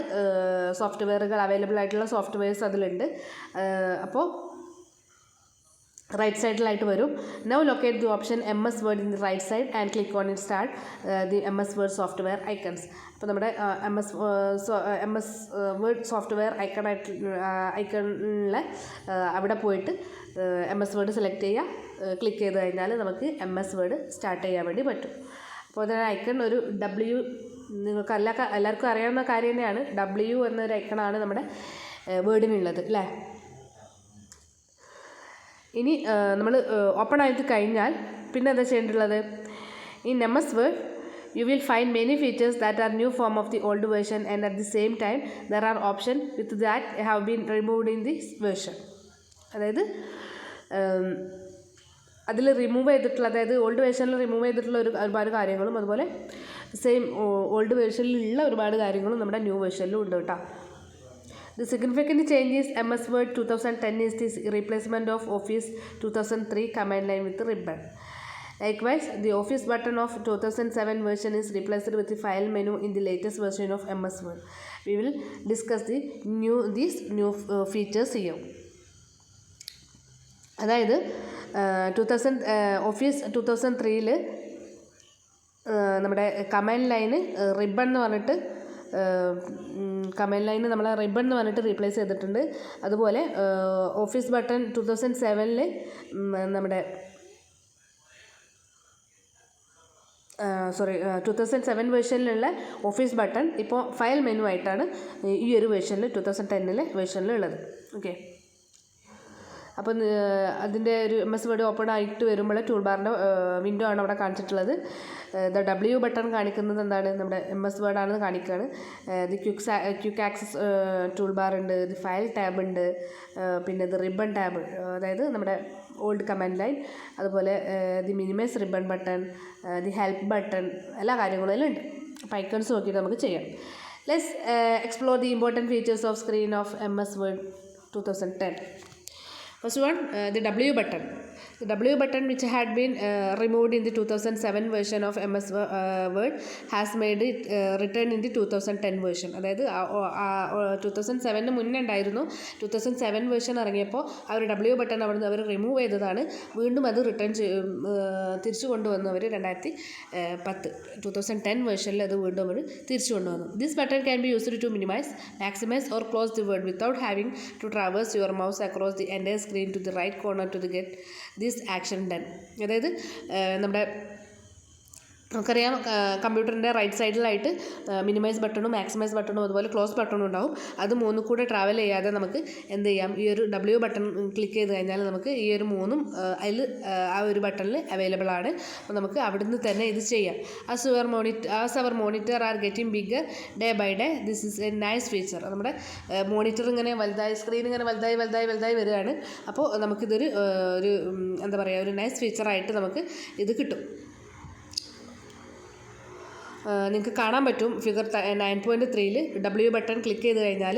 സോഫ്റ്റ്വെയറുകൾ അവൈലബിൾ ആയിട്ടുള്ള സോഫ്റ്റ്വെയർസ് അതിലുണ്ട്. അപ്പോൾ റൈറ്റ് സൈഡിലായിട്ട് വരും. Now locate the option MS Word in the right side and click on it start the MS Word software icons. അപ്പോൾ നമ്മുടെ MS Word സോഫ്റ്റ്വെയർ ഐക്കണിലെ അവിടെ പോയിട്ട് MS Word സെലക്ട് ചെയ്യുക. ക്ലിക്ക് ചെയ്ത് കഴിഞ്ഞാൽ നമുക്ക് MS Word സ്റ്റാർട്ട് ചെയ്യാൻ വേണ്ടി പറ്റും. അപ്പോൾ അതിന് ഐക്കൺ ഒരു നിങ്ങൾക്ക് എല്ലാവർക്കും അറിയാവുന്ന കാര്യം തന്നെയാണ്. W എന്നൊരു ഐക്കണാണ് നമ്മുടെ വേർഡിനുള്ളത് അല്ലേ. ഇനി നമ്മൾ ഓപ്പൺ ആയിട്ട് കഴിഞ്ഞാൽ പിന്നെ എന്താ ചെയ്യേണ്ടത്? In MS Word you will find many features that are new form of the old version, and at the same time there are options with that have been removed in this version. അതായത് അതിൽ remove ചെയ്തിട്ടുള്ള, അതായത് old വേർഷനിൽ remove ചെയ്തിട്ടുള്ള ഒരുപാട് കാര്യങ്ങളും അതുപോലെ same old വേർഷനിലുള്ള ഒരുപാട് കാര്യങ്ങളും നമ്മുടെ ന്യൂ വേർഷനിലും ഉണ്ട് കേട്ടോ. The significant change is MS Word 2010 is the replacement of Office 2003 command line with the ribbon. Likewise, the Office button of 2007 version is replaced with the file menu in the latest version of MS Word. We will discuss these new features here. അതായത് office 2003 നമ്മുടെ command line ribbon എന്ന് പറഞ്ഞിട്ട് command line നമ്മളെ ribbon എന്ന് പറഞ്ഞിട്ട് replace ചെയ്തിട്ടുണ്ട്. അതുപോലെ office button 2007 നമ്മുടെ 2007 വേർഷനിലുള്ള ഓഫീസ് ബട്ടൺ ഇപ്പോൾ ഫയൽ മെനു ആയിട്ടാണ് ഈ ഒരു വേർഷനിൽ 2010 വേർഷനിലുള്ളത്. ഓക്കെ. അപ്പം അതിൻ്റെ ഒരു MS Word ഓപ്പൺ ആയിട്ട് വരുമ്പോൾ ടൂൾ ബാറിൻ്റെ വിൻഡോ ആണ് അവിടെ കാണിച്ചിട്ടുള്ളത്. W ബട്ടൺ കാണിക്കുന്നത് എന്താണ്, നമ്മുടെ MS Word ആണെന്ന് കാണിക്കുകയാണ്. The quick access tool bar ഉണ്ട്, ദി ഫയൽ ടാബ് ഉണ്ട്, പിന്നെ ദി റിബൺ ടാബ്, അതായത് നമ്മുടെ ഓൾഡ് കമാൻഡ് ലൈൻ, അതുപോലെ the minimise ribbon button, the help button, എല്ലാ കാര്യങ്ങളും ഉണ്ട്. അപ്പോൾ ഐക്കൺസ് നോക്കിയിട്ട് നമുക്ക് ചെയ്യാം. Let's explore the important features of screen of MS Word 2010. First one, the W button. The W button, which had been removed in the 2007 version of MS Word, has made it return in the 2010 version. അതായത് 2007 മുന്നേ ഉണ്ടായിരുന്നു. 2007 version ഇറങ്ങിയപ്പോൾ ആ ഒരു W button അവിടുന്ന് അവർ remove ചെയ്തതാണ്. വീണ്ടും അത് തിരിച്ചു കൊണ്ടുവന്നു അവർ 2010 വേർഷനിൽ അത് വീണ്ടും അവർ തിരിച്ചു കൊണ്ടുവന്നു. This button can be used to minimize, maximize or close the word without having to traverse your mouse across the entire screen to the right corner to the get this action done. അതായത് നമ്മുടെ നമുക്കറിയാം കമ്പ്യൂട്ടറിൻ്റെ right സൈഡിലായിട്ട് minimise ബട്ടണും maximise ബട്ടണും അതുപോലെ close ബട്ടണും ഉണ്ടാവും. അത് മൂന്നും കൂടെ ട്രാവൽ ചെയ്യാതെ നമുക്ക് എന്ത് ചെയ്യാം, ഈ ഒരു W ബട്ടൺ ക്ലിക്ക് ചെയ്ത് കഴിഞ്ഞാൽ നമുക്ക് ഈ ഒരു മൂന്നും അതിൽ ആ ഒരു ബട്ടണിൽ അവൈലബിൾ ആണ്. അപ്പോൾ നമുക്ക് അവിടുന്ന് തന്നെ ഇത് ചെയ്യാം. As our monitor are getting bigger day by day, this is a nice feature. നമ്മുടെ മോണിറ്റർ ഇങ്ങനെ വലുതായി, സ്ക്രീൻ ഇങ്ങനെ വലുതായി വരികയാണ്. അപ്പോൾ നമുക്കിതൊരു എന്താ പറയുക, ഒരു നൈസ് ഫീച്ചറായിട്ട് നമുക്ക് ഇത് കിട്ടും. നിങ്ങൾക്ക് കാണാൻ പറ്റും ഫിഗർ 9.3 W ബട്ടൺ ക്ലിക്ക് ചെയ്ത് കഴിഞ്ഞാൽ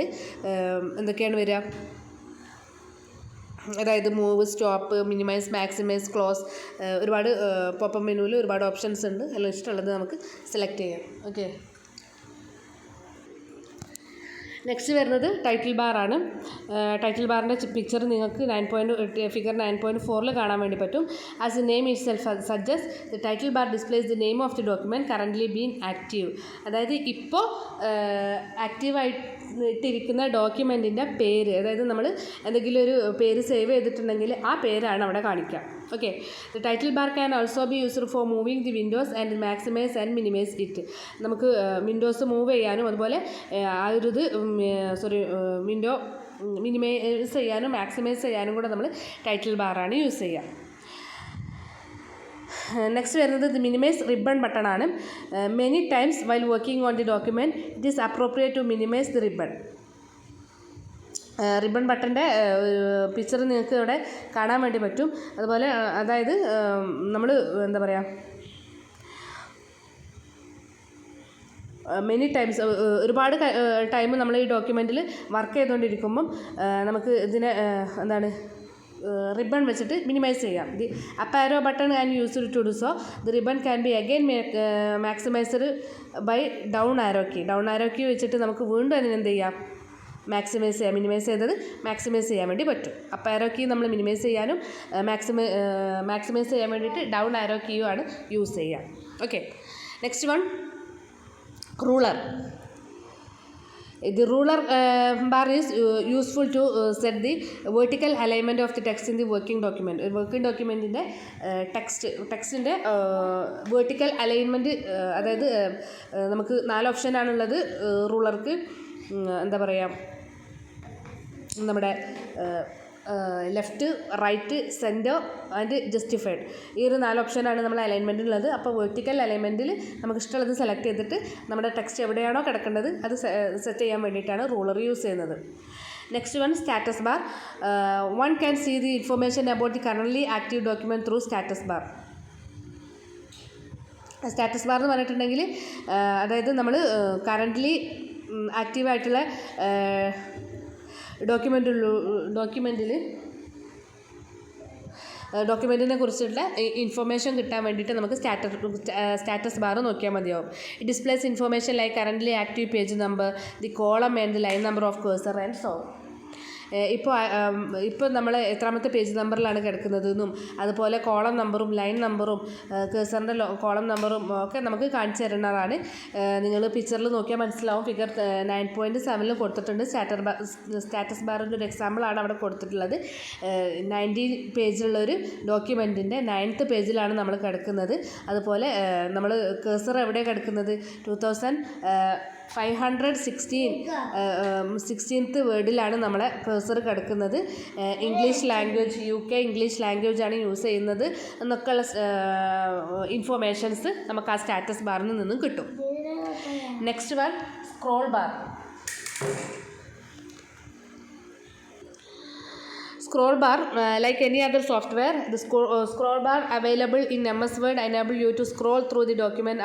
എന്തൊക്കെയാണ് വരിക, അതായത് move, stop, minimize, maximize, close, ഒരുപാട് പോപ്പ് മെനുവിൽ ഒരുപാട് ഓപ്ഷൻസ് ഉണ്ട്. അതിൽ ഇഷ്ടമുള്ളത് നമുക്ക് സെലക്ട് ചെയ്യാം. ഓക്കെ, നെക്സ്റ്റ് വരുന്നത് ടൈറ്റിൽ ബാറാണ്. ടൈറ്റിൽ ബാറിൻ്റെ പിക്ചർ നിങ്ങൾക്ക് ഫിഗർ 9.4 കാണാൻ വേണ്ടി പറ്റും. As the name itself suggest, the title bar displays the name of the document currently been active. അതായത് ഇപ്പോൾ ആക്റ്റീവായിട്ടിരിക്കുന്ന ഡോക്യുമെൻറ്റിൻ്റെ പേര്, അതായത് നമ്മൾ എന്തെങ്കിലും ഒരു പേര് സേവ് ചെയ്തിട്ടുണ്ടെങ്കിൽ ആ പേരാണ് അവിടെ കാണിക്കുക. Okay, the title bar can also be used for moving the windows and maximise and minimise it. നമുക്ക് വിൻഡോസ് മൂവ് ചെയ്യാനും അതുപോലെ ആ ഒരു വിൻഡോ മിനിമൈസ് ചെയ്യാനും മാക്സിമൈസ് ചെയ്യാനും കൂടെ നമ്മൾ ടൈറ്റിൽ ബാറാണ് യൂസ് ചെയ്യുക. നെക്സ്റ്റ് വരുന്നത് ദി മിനിമൈസ് റിബൺ ബട്ടൺ ആണ്. Many times while working on the document it is appropriate to minimise the ribbon. Ribbon ബട്ടൻ്റെ പിക്ചർ നിങ്ങൾക്ക് ഇവിടെ കാണാൻ വേണ്ടി പറ്റും. അതുപോലെ അതായത് നമ്മൾ എന്താ പറയുക, മെനി ടൈംസ്, ഒരുപാട് ടൈം നമ്മൾ ഈ ഡോക്യുമെൻറ്റിൽ വർക്ക് ചെയ്തുകൊണ്ടിരിക്കുമ്പം നമുക്ക് ഇതിനെ എന്താണ് റിബൺ വെച്ചിട്ട് മിനിമൈസ് ചെയ്യാം. The up arrow button and used to do so. The ribbon can be again maximised by down arrow key വെച്ചിട്ട് നമുക്ക് വീണ്ടും അതിനെന്ത് ചെയ്യാം, മാക്സിമൈസ് ചെയ്യാം. മിനിമൈസ് ചെയ്തത് മാക്സിമൈസ് ചെയ്യാൻ വേണ്ടി പറ്റും. അപ്പ് ആരോ കീ നമ്മൾ മിനിമൈസ് ചെയ്യാനും മാക്സിമൈസ് ചെയ്യാൻ വേണ്ടിയിട്ട് ഡൗൺ ആരോ കീയും ആണ് യൂസ് ചെയ്യുക. Okay, next one, ruler. The ruler bar is useful to set the vertical alignment of the text in the working document. Working ഡോക്യുമെൻറ്റിൻ്റെ ടെക്സ്റ്റിൻ്റെ വേർട്ടിക്കൽ അലൈൻമെൻറ്റ്, അതായത് നമുക്ക് 4 ഓപ്ഷനാണുള്ളത് റൂളർക്ക്. എന്താ പറയുക, നമ്മുടെ left, right, centre and justified, ഈ ഒരു 4 ഓപ്ഷനാണ് നമ്മൾ അലൈൻമെൻറ്റിലുള്ളത്. അപ്പോൾ വെർട്ടിക്കൽ അലൈൻമെൻറ്റിൽ നമുക്ക് ഇഷ്ടമുള്ളത് സെലക്ട് ചെയ്തിട്ട് നമ്മുടെ ടെക്സ്റ്റ് എവിടെയാണോ കിടക്കേണ്ടത് അത് സെറ്റ് ചെയ്യാൻ വേണ്ടിയിട്ടാണ് റൂളർ യൂസ് ചെയ്യുന്നത്. Next one, status bar. One can see the information about the currently active document through status bar. Status bar എന്ന് പറഞ്ഞിട്ടുണ്ടെങ്കിൽ അതായത് നമ്മൾ കറൻ്റ്ലി ആക്റ്റീവായിട്ടുള്ള ഡോക്യുമെൻറ്റിനെ കുറിച്ചുള്ള ഇൻഫർമേഷൻ കിട്ടാൻ വേണ്ടിയിട്ട് നമുക്ക് സ്റ്റാറ്റസ് ബാർ നോക്കിയാൽ മതിയാവും. It displays information like currently active page number, the column and the line number of cursor and so. ഇപ്പോൾ നമ്മൾ എത്രാമത്തെ പേജ് നമ്പറിലാണ് കിടക്കുന്നതെന്നും അതുപോലെ കോളം നമ്പറും ലൈൻ നമ്പറും കേഴ്സറിൻ്റെ കോളം നമ്പറും ഒക്കെ നമുക്ക് കാണിച്ചു തരുന്നതാണ്. നിങ്ങൾ പിക്ചറിൽ നോക്കിയാൽ മനസ്സിലാവും. ഫിഗർ 9.7 കൊടുത്തിട്ടുണ്ട്. സ്റ്റാറ്റസ് ബാറിൻ്റെ ഒരു എക്സാമ്പിളാണ് അവിടെ കൊടുത്തിട്ടുള്ളത്. 19 പേജിലുള്ളൊരു ഡോക്യുമെൻറ്റിൻ്റെ 9th പേജിലാണ് നമ്മൾ കിടക്കുന്നത്. അതുപോലെ നമ്മൾ കേഴ്സർ എവിടെയാണ് കിടക്കുന്നത്, 2000 516th വേർഡിലാണ് നമ്മളെ കേഴ്സർ കിടക്കുന്നത്. ഇംഗ്ലീഷ് ലാംഗ്വേജ്, UK ഇംഗ്ലീഷ് ലാംഗ്വേജാണ് യൂസ് ചെയ്യുന്നത് എന്നൊക്കെയുള്ള ഇൻഫോർമേഷൻസ് നമുക്ക് ആ സ്റ്റാറ്റസ് ബാറിൽ നിന്നും കിട്ടും. Next one scroll bar. Scroll bar, like any other software, the scroll bar available in MS Word enable you to scroll through the document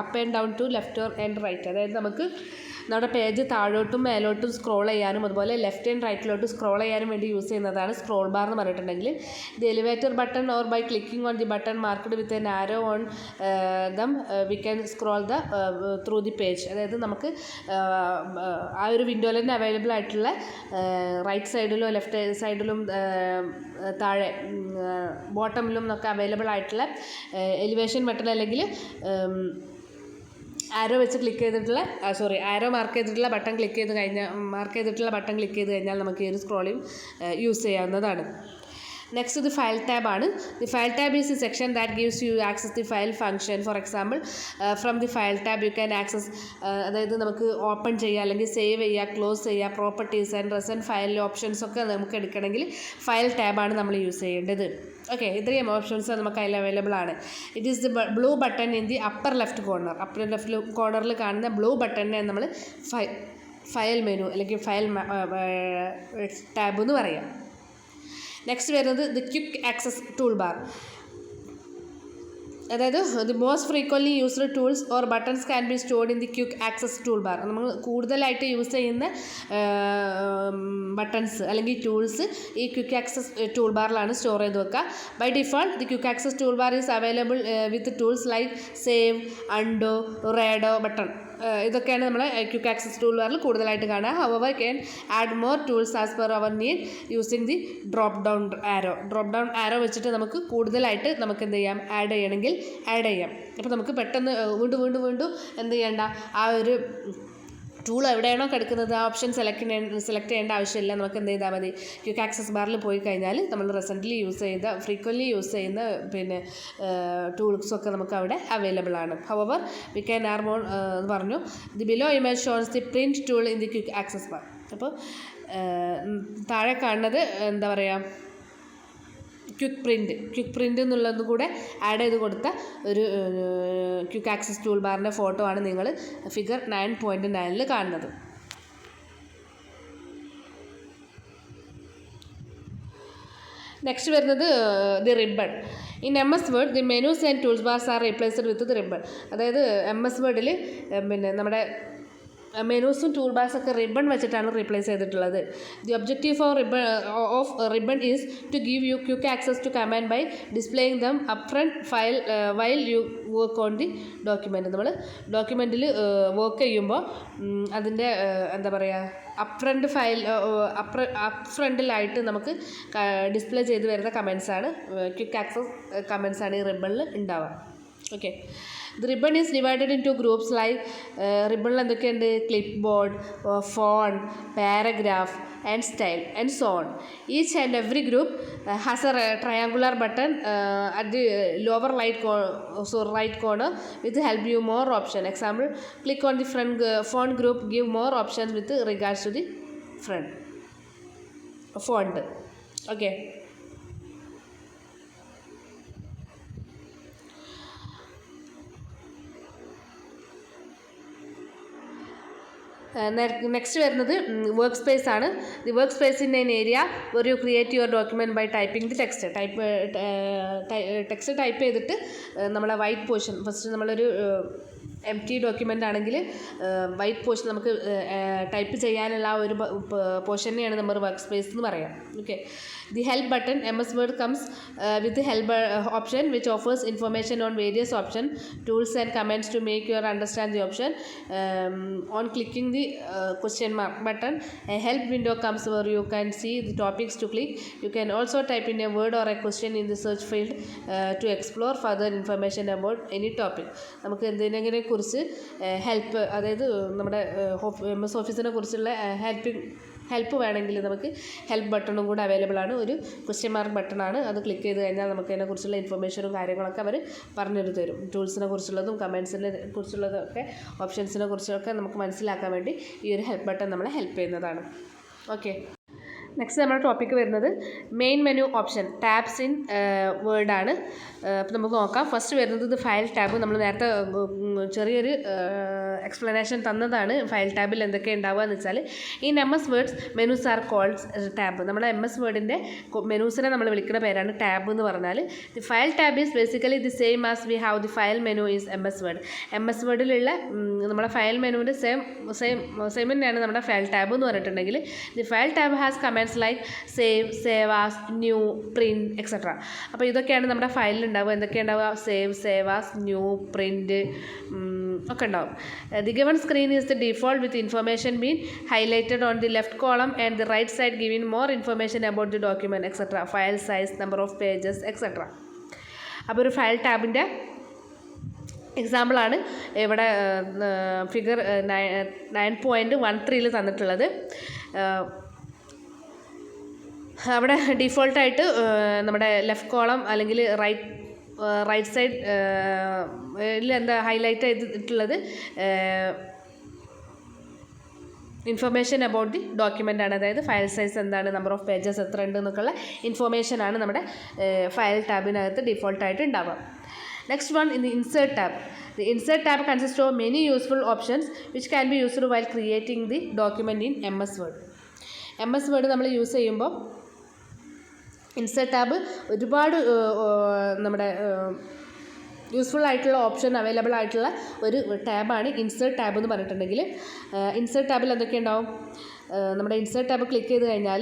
up and down to left and right. അതായത് നമുക്ക് നമ്മുടെ page താഴോട്ടും മേലോട്ടും scroll ചെയ്യാനും അതുപോലെ left and റൈറ്റിലോട്ട് scroll ചെയ്യാനും വേണ്ടി use ചെയ്യുന്നതാണ് scroll bar എന്ന് പറഞ്ഞിട്ടുണ്ടെങ്കിൽ. The elevator button or by clicking on the button marked with an arrow on them we can scroll the through the page. അതായത് നമുക്ക് ആ ഒരു വിൻഡോയിൽ തന്നെ അവൈലബിൾ ആയിട്ടുള്ള റൈറ്റ് സൈഡിലോ ലെഫ്റ്റ് സൈഡിലും താഴെ ബോട്ടമിലും ഒക്കെ അവൈലബിൾ ആയിട്ടുള്ള എലിവേഷൻ ബട്ടൺ അല്ലെങ്കിൽ ആരോ വെച്ച് ക്ലിക്ക് ചെയ്തിട്ടുള്ള ആരോ മാർക്ക് ചെയ്തിട്ടുള്ള ബട്ടൺ ക്ലിക്ക് ചെയ്ത് കഴിഞ്ഞാൽ നമുക്ക് ഈ ഒരു സ്ക്രോളിംഗ് യൂസ് ചെയ്യാവുന്നതാണ്. നെക്സ്റ്റ് ദി ഫയൽ ടാബ് ആണ്. The file tab is A section that gives you access the file function. For example from the file tab you can access, അതായത് നമുക്ക് ഓപ്പൺ ചെയ്യുക അല്ലെങ്കിൽ സേവ് ചെയ്യുക, ക്ലോസ് ചെയ്യുക, properties and റെസൻറ്റ് file options ഒക്കെ നമുക്ക് എടുക്കണമെങ്കിൽ ഫയൽ ടാബാണ് നമ്മൾ യൂസ് ചെയ്യേണ്ടത്. ഓക്കെ, ഇത്രയും ഓപ്ഷൻസ് നമുക്ക് അതിൽ അവൈലബിൾ ആണ്. It is the blue button in the upper left കോർണറിൽ കാണുന്ന ബ്ലൂ ബട്ടണിനെ നമ്മൾ ഫയൽ മെനു അല്ലെങ്കിൽ ഫയൽ ടാബ് എന്ന് പറയാം. നെക്സ്റ്റ് വരുന്നത് the quick access tool bar. അതായത് the most frequently used tools or buttons can be stored in the quick access tool bar. നമ്മൾ കൂടുതലായിട്ട് യൂസ് ചെയ്യുന്ന ബട്ടൺസ് അല്ലെങ്കിൽ ടൂൾസ് ഈ ക്വിക്ക് ആക്സസ് ടൂൾ ബാറിലാണ് സ്റ്റോർ ചെയ്ത് വെക്കുക. By default the quick access tool bar is available with tools like save, undo, redo button. ഇതൊക്കെയാണ് നമ്മൾ ക്വിക്ക് ആക്സസ് ടൂൾ ബാറിൽ കൂടുതലായിട്ട് കാണുക. Our can add more tools as per our need using the drop down arrow വെച്ചിട്ട് നമുക്ക് കൂടുതലായിട്ട് നമുക്ക് എന്ത് ചെയ്യാം, ആഡ് ചെയ്യണമെങ്കിൽ ആഡ് ചെയ്യാം. അപ്പോൾ നമുക്ക് പെട്ടെന്ന് വീണ്ടും എന്ത് ചെയ്യേണ്ട, ആ ഒരു ടൂൾ എവിടെയാണോ കിടക്കുന്നത് ആ ഓപ്ഷൻ സെലക്ട് ചെയ്യേണ്ട ആവശ്യമില്ല. നമുക്ക് എന്ത് ചെയ്താൽ മതി, ക്വിക്ക് ആക്സസ് ബാറിൽ പോയി കഴിഞ്ഞാൽ നമ്മൾ ഫ്രീക്വൻലി യൂസ് ചെയ്യുന്ന പിന്നെ ടൂൾസൊക്കെ നമുക്ക് അവിടെ അവൈലബിൾ ആണ്. However we can add more എന്ന് പറഞ്ഞു. ദി ബിലോ ഇമേജ് ഷോൺസ് the print tool in the quick access bar. അപ്പോൾ താഴെ കാണുന്നത് എന്താ പറയുക, ക്വിക്ക് പ്രിൻ്റ് എന്നുള്ളത് കൂടെ ആഡ് ചെയ്ത് കൊടുത്ത ഒരു ക്വിക്ക് ആക്സസ് ടൂൾ ബാറിൻ്റെ ഫോട്ടോ ആണ് നിങ്ങൾ ഫിഗർ 9.9 കാണുന്നത്. നെക്സ്റ്റ് വരുന്നത് the ribbon. In MS Word the menus and tools bars are replaced with the ribbon. അതായത് MS Wordൽ പിന്നെ നമ്മുടെ മെനൂസും ടൂൾ ബാർസൊക്കെ റിബൺ വെച്ചിട്ടാണ് റീപ്ലേസ് ചെയ്തിട്ടുള്ളത്. The objective of ribbon is to give you quick access to command by displaying them up front file while you work on the document. നമ്മൾ ഡോക്യുമെൻറ്റിൽ വർക്ക് ചെയ്യുമ്പോൾ അതിൻ്റെ എന്താ പറയുക, അപ്പ് ഫ്രണ്ടിലായിട്ട് നമുക്ക് ഡിസ്പ്ലേ ചെയ്ത് വരുന്ന കമൻസാണ്, ക്വിക്ക് ആക്സസ് കമൻസാണ് ഈ റിബണിൽ ഉണ്ടാവുക. Okay, the ribbon is divided into groups like റിബണിൽ എന്തൊക്കെയുണ്ട്, clipboard, font, paragraph and style and so on. Each and every group has a triangular button at the lower right corner with help you more option. Example, click on the front font group, give more options with regards to the front font. Okay. Next വരുന്നത് work space ആണ്. The work space in an area where you create your document by typing the text type ചെയ്തിട്ട് നമ്മളെ white portion, first നമ്മളൊരു empty document ആണെങ്കിൽ white portion നമുക്ക് ടൈപ്പ് ചെയ്യാനുള്ള ആ ഒരു പോർഷനെയാണ് നമ്മൾ വർക്ക് സ്പേസ് എന്ന് പറയാം. Okay, the help button MS Word comes with the help option which offers information on various option, tools and commands to make you understand the option. On clicking the question mark button, a help window comes where you can see the topics to click. You can also type in a word or a question in the search field to explore further information about any topic. നമുക്ക് എന്തിനെങ്കിലും കുറിച്ച് help, അതായത് നമ്മുടെ MS ഓഫീസിനെ കുറിച്ചുള്ള help വേണമെങ്കിൽ നമുക്ക് help ബട്ടണും കൂടെ അവൈലബിൾ ആണ്. ഒരു ക്വസ്റ്റ്യൻ മാർക്ക് ബട്ടണാണ്. അത് ക്ലിക്ക് ചെയ്ത് കഴിഞ്ഞാൽ നമുക്ക് അതിനെക്കുറിച്ചുള്ള ഇൻഫർമേഷനും കാര്യങ്ങളൊക്കെ അവർ പറഞ്ഞു തരും. ടൂൾസിനെ കുറിച്ചുള്ളതും കമൻസിനെ കുറിച്ചുള്ളതൊക്കെ ഓപ്ഷൻസിനെ കുറിച്ചൊക്കെ നമുക്ക് മനസ്സിലാക്കാൻ വേണ്ടി ഈ ഒരു ഹെൽപ്പ് ബട്ടൺ നമ്മളെ ഹെൽപ്പ് ചെയ്യുന്നതാണ്. ഓക്കെ, നെക്സ്റ്റ് നമ്മുടെ ടോപ്പിക്ക് വരുന്നത് main menu option tabs in വേർഡാണ്. അപ്പോൾ നമുക്ക് നോക്കാം. ഫസ്റ്റ് വരുന്നത് ഇത് ഫയൽ ടാബ്. നമ്മൾ നേരത്തെ ചെറിയൊരു എക്സ്പ്ലനേഷൻ തന്നതാണ് ഫയൽ ടാബിൽ എന്തൊക്കെ ഉണ്ടാവുക എന്ന് വെച്ചാൽ. In MS words menus are called tab. നമ്മുടെ MS വേർഡിൻ്റെ മെനൂസിനെ നമ്മൾ വിളിക്കുന്ന പേരാണ് ടാബ് എന്ന് പറഞ്ഞാൽ. The file tab is basically the same as we have the file menu is MS word. MS വേർഡിലുള്ള നമ്മുടെ ഫയൽ മെനുവിൻ്റെ സെയിം തന്നെയാണ് നമ്മുടെ ഫയൽ ടാബ് എന്ന് പറഞ്ഞിട്ടുണ്ടെങ്കിൽ. The file tab has commands like save, save as, new, print etcetera. അപ്പോൾ ഇതൊക്കെയാണ് നമ്മുടെ ഫയലിൽ ഉണ്ടാവുക. എന്തൊക്കെ ഉണ്ടാവുക? Save, save as, new, print ഒക്കെ ഉണ്ടാവും. The given screen is the default with information been highlighted on the left column and the right side giving more information about the document etcetera, file size, number of pages etcetera. അപ്പോൾ ഒരു file ടാബിൻ്റെ എക്സാമ്പിളാണ് ഇവിടെ figure 9.13 തന്നിട്ടുള്ളത്. അവിടെ ഡിഫോൾട്ടായിട്ട് നമ്മുടെ left column അല്ലെങ്കിൽ right side എന്താ highlight ചെയ്തിട്ടുള്ളത് ഇൻഫർമേഷൻ അബൌട്ട് ദി ഡോക്യുമെൻ്റ് ആണ്. അതായത് ഫയൽ സൈസ് എന്താണ്, നമ്പർ ഓഫ് പേജസ് എത്ര ഉണ്ട് എന്നൊക്കെയുള്ള ഇൻഫർമേഷനാണ് നമ്മുടെ ഫയൽ ടാബിനകത്ത് ഡിഫോൾട്ടായിട്ട് ഉണ്ടാവുക. Next one, in the insert tab. The insert tab consists of many useful options which can be used while creating the document in MS Word. MS Word നമ്മൾ use ചെയ്യുമ്പോൾ insert tab ഒരുപാട് നമ്മുടെ useful ആയിട്ടുള്ള option available ആയിട്ടുള്ള ഒരു ടാബാണ് insert tab എന്ന് പറഞ്ഞിട്ടുണ്ടെങ്കിൽ. ഇൻസേർട്ട് ടാബിൽ എന്തൊക്കെ ഉണ്ടാവും? നമ്മുടെ ഇൻസേർട്ട് ടാബ് ക്ലിക്ക് ചെയ്ത് കഴിഞ്ഞാൽ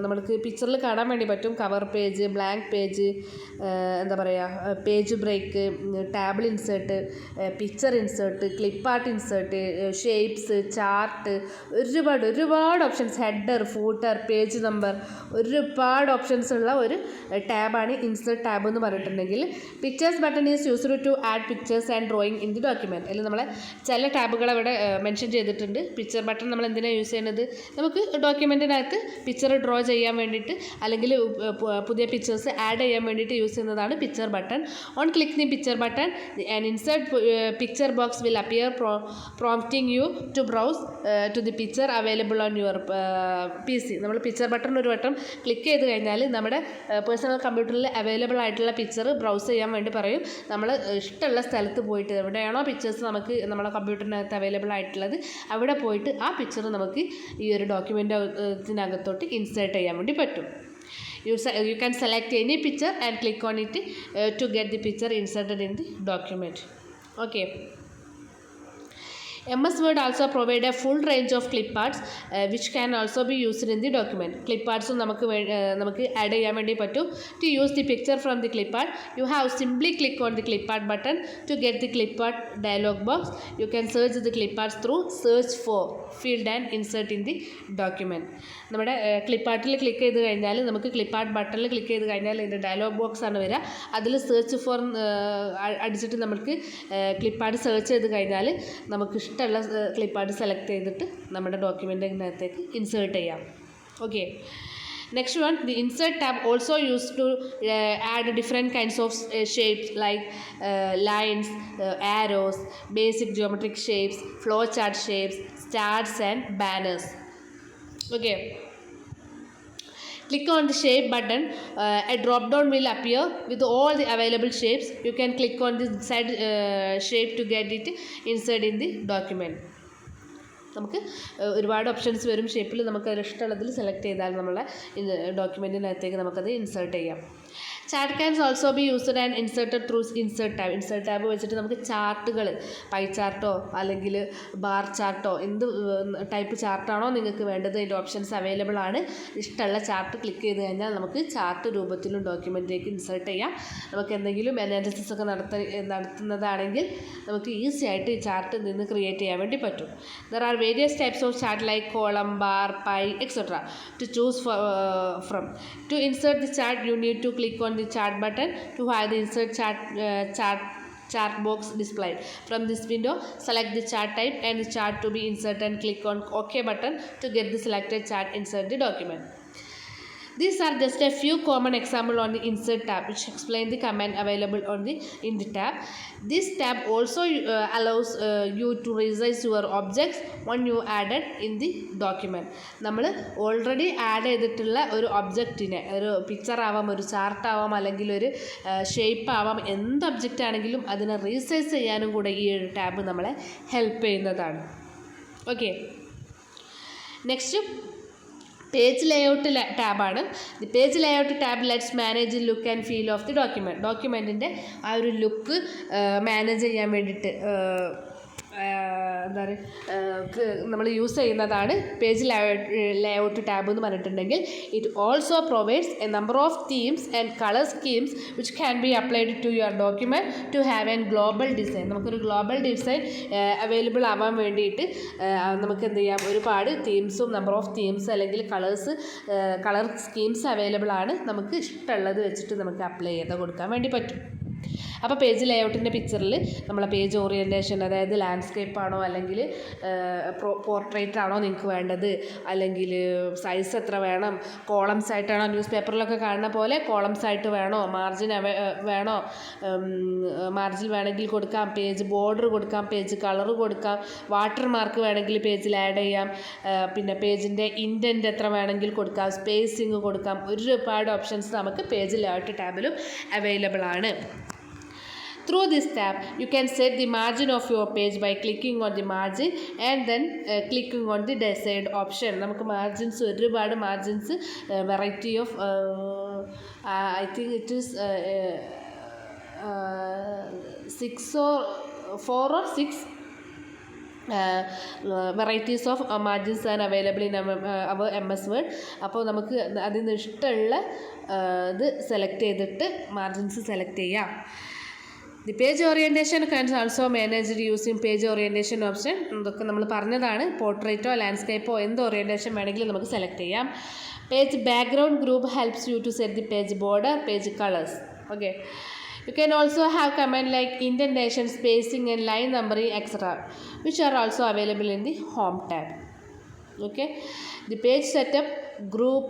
നമുക്ക് പിക്ചറിൽ കാണാൻ വേണ്ടി പറ്റും കവർ പേജ്, ബ്ലാങ്ക് പേജ്, എന്താ പറയുക, page break, table insert, picture insert, clip art insert, shapes, chart, ഒരുപാട് options, header, footer, page number, ഒരുപാട് ഓപ്ഷൻസ് ഉള്ള ഒരു ടാബാണ് ഇൻസേർട്ട് ടാബ് എന്ന് പറഞ്ഞിട്ടുണ്ടെങ്കിൽ. Pictures button is used to add pictures and drawing in the document. അതിൽ നമ്മളെ ചില ടാബുകൾ അവിടെ മെൻഷൻ ചെയ്തിട്ടുണ്ട്. പിക്ചർ ബട്ടൺ നമ്മൾ എന്തിനാണ് യൂസ് ചെയ്യുന്നത്? നമുക്ക് ഡോക്യുമെൻറ്റിനകത്ത് പിക്ചർ ഡ്രോ ചെയ്യാൻ വേണ്ടിയിട്ട് അല്ലെങ്കിൽ പുതിയ പിക്ചേഴ്സ് ആഡ് ചെയ്യാൻ വേണ്ടിയിട്ട് യൂസ് ചെയ്യുന്നതാണ് picture button. On click the picture button and insert picture box will appear prompting you to browse to the picture available on your PC. നമ്മൾ പിക്ചർ ബട്ടൺ ഒരു വട്ടം ക്ലിക്ക് ചെയ്ത് കഴിഞ്ഞാൽ നമ്മുടെ പേഴ്സണൽ കമ്പ്യൂട്ടറിൽ അവൈലബിൾ ആയിട്ടുള്ള പിക്ചർ ബ്രൗസ് ചെയ്യാൻ വേണ്ടി പറയും. നമ്മൾ ഇഷ്ടമുള്ള സ്ഥലത്ത് പോയിട്ട് എവിടെയാണോ പിക്ചേഴ്സ് നമുക്ക് നമ്മുടെ കമ്പ്യൂട്ടറിനകത്ത് അവൈലബിൾ ആയിട്ടുള്ളത് അവിടെ പോയിട്ട് ആ പിക്ചർ നമുക്ക് ഈ ഒരു ഡോക്യുമെൻറ്റിനകത്തോട്ട് ഇൻസേർട്ട് ചെയ്യാൻ വേണ്ടി പറ്റും. You can select any picture and click on it to get the picture inserted in the document. Okay. MS Word also provide a full range of clip arts which can also be used in the document. Clip arts നമുക്ക് add ചെയ്യാൻ വേണ്ടി പറ്റും. To use the picture from the clip art, you have simply click on the clip art button to get the clip art dialog box. You can search the clip arts through search for field and insert in the document. നമ്മുടെ clip ആർട്ടിൽ click ചെയ്ത് കഴിഞ്ഞാൽ നമുക്ക് clip art ബട്ടണിൽ click ചെയ്ത് കഴിഞ്ഞാൽ ഇതിൻ്റെ dialogue box ആണ് വരിക. അതിൽ സെർച്ച് ഫോർ അടിച്ചിട്ട് നമുക്ക് ക്ലിപ്പ് ആർട്ട് സെർച്ച് ചെയ്ത് കഴിഞ്ഞാൽ നമുക്ക് ഇഷ്ടമുള്ള ക്ലിപ്പ് ആർട്ട് സെലക്ട് ചെയ്തിട്ട് നമ്മുടെ ഡോക്യുമെൻറ്റിനകത്തേക്ക് ഇൻസേർട്ട് ചെയ്യാം. Okay, next one, the insert tab also used to add different kinds of shapes like lines, arrows, basic geometric shapes, flowchart shapes, stars and banners. Okay, click on the shape button. A drop down will appear with all the available shapes. You can click on this side shape to get it insert in the document. നമുക്ക് ഒരുപാട് options വരും ഷേപ്പിൽ. നമുക്ക് ഇഷ്ടമുള്ളതിൽ select ചെയ്താൽ നമ്മളെ ഡോക്യുമെൻറ്റിനകത്തേക്ക് നമുക്കത് insert ചെയ്യാം. Chart cans also be used and inserted through insert tab. Insert tab വെച്ചിട്ട് നമുക്ക് ചാർട്ടുകൾ, പൈ ചാർട്ടോ അല്ലെങ്കിൽ ബാർ ചാർട്ടോ, എന്ത് ടൈപ്പ് ചാർട്ടാണോ നിങ്ങൾക്ക് വേണ്ടത് അതിൻ്റെ ഓപ്ഷൻസ് അവൈലബിൾ ആണ്. ഇഷ്ടമുള്ള ചാർട്ട് ക്ലിക്ക് ചെയ്ത് കഴിഞ്ഞാൽ നമുക്ക് ചാർട്ട് രൂപത്തിലും ഡോക്യുമെൻറ്റിലേക്ക് ഇൻസേർട്ട് ചെയ്യാം. നമുക്ക് എന്തെങ്കിലും അനാലിസിസ് ഒക്കെ നടത്തുന്നതാണെങ്കിൽ നമുക്ക് ഈസി ആയിട്ട് ഈ ചാർട്ട് നിന്ന് ക്രിയേറ്റ് ചെയ്യാൻ വേണ്ടി പറ്റും. There are various types of chart like column, bar, pie, etc. to choose from. To insert the chart, you need to click on the chart button. To have the insert chart box displayed. From this window, select the chart type and the chart to be inserted and click on OK button to get the selected chart inside the document. These are just a few common examples on the insert tab which explain the command available in the tab. This tab also allows you to resize your objects when you added in the document. നമ്മൾ already add ചെയ്തിട്ടുള്ള ഒരു ഒബ്ജക്റ്റിനെ, ഒരു picture ആവാം, ഒരു chart ആവാം, അല്ലെങ്കിൽ ഒരു ഷേപ്പ് ആവാം, എന്ത് ഒബ്ജക്റ്റ് ആണെങ്കിലും അതിനെ റീസൈസ് ചെയ്യാനും കൂടെ ഈ ഒരു ടാബ് നമ്മളെ ഹെൽപ്പ് ചെയ്യുന്നതാണ്. ഓക്കെ, നെക്സ്റ്റ് പേജ് ലേഔട്ട് ടാബാണ്. The page layout tab lets manage look and feel of the document. ഡോക്യുമെൻറ്റിൻ്റെ ആ ഒരു ലുക്ക് മാനേജ് ചെയ്യാൻ വേണ്ടിയിട്ട് എന്താ പറയുക, നമ്മൾ യൂസ് ചെയ്യുന്നതാണ് പേജ് ലേഔട്ട് ടാബ് എന്ന് പറഞ്ഞിട്ടുണ്ടെങ്കിൽ. It also provides a number of themes and colour schemes which can be applied to your document to have an global design. നമുക്കൊരു ഗ്ലോബൽ ഡിസൈൻ അവൈലബിൾ ആവാൻ വേണ്ടിയിട്ട് നമുക്ക് എന്ത് ചെയ്യാം, ഒരുപാട് തീംസും നമ്പർ ഓഫ് തീംസ് അല്ലെങ്കിൽ കളർ സ്കീംസ് അവൈലബിൾ ആണ്. നമുക്ക് ഇഷ്ടമുള്ളത് വെച്ചിട്ട് നമുക്ക് അപ്ലൈ ചെയ്ത് കൊടുക്കാൻ വേണ്ടി പറ്റും. അപ്പോൾ പേജ് ലേഔട്ടിൻ്റെ പിക്ചറിൽ നമ്മളെ പേജ് ഓറിയൻറ്റേഷൻ, അതായത് ലാൻഡ്സ്കേപ്പ് ആണോ അല്ലെങ്കിൽ പോർട്രേറ്റ് ആണോ നിങ്ങൾക്ക് വേണ്ടത്, അല്ലെങ്കിൽ സൈസ് എത്ര വേണം, കോളംസ് ആയിട്ടാണോ, ന്യൂസ് പേപ്പറിലൊക്കെ കാണുന്ന പോലെ കോളംസ് ആയിട്ട് വേണോ, മാർജിൻ വേണോ, മാർജിൻ വേണമെങ്കിൽ കൊടുക്കാം, പേജ് ബോർഡർ കൊടുക്കാം, പേജ് കളർ കൊടുക്കാം, വാട്ടർ മാർക്ക് വേണമെങ്കിൽ പേജിൽ ആഡ് ചെയ്യാം, പിന്നെ പേജിൻ്റെ ഇൻഡൻറ്റ് എത്ര വേണമെങ്കിൽ കൊടുക്കാം, സ്പേസിങ് കൊടുക്കാം. ഒരുപാട് ഓപ്ഷൻസ് നമുക്ക് പേജ് ലേഔട്ട് ടാബിലും അവൈലബിൾ ആണ്. Through this tab, you can set the margin of your page by clicking on the margin and then clicking on the desired option. നമുക്ക് മാർജിൻസ്, ഒരുപാട് margins, variety of I think it is 4 or 6 varieties of margins and available in our MS Word. അപ്പോൾ നമുക്ക് അതിൽ നിന്ന് ഇഷ്ടമുള്ള ഇത് select ചെയ്തിട്ട് margins select ചെയ്യാം. The page orientation can also managed using page orientation option. ഇതൊക്കെ നമ്മൾ പറഞ്ഞതാണ്. പോർട്രേറ്റോ ലാൻഡ്സ്കേപ്പോ എന്ത് ഓറിയൻറ്റേഷൻ വേണമെങ്കിലും നമുക്ക് സെലക്ട് ചെയ്യാം. Page background group helps you to set the page border, page colours. Okay, you can also have command like indentation, spacing and line numbering etc. which are also available in the home tab. Okay, the page setup group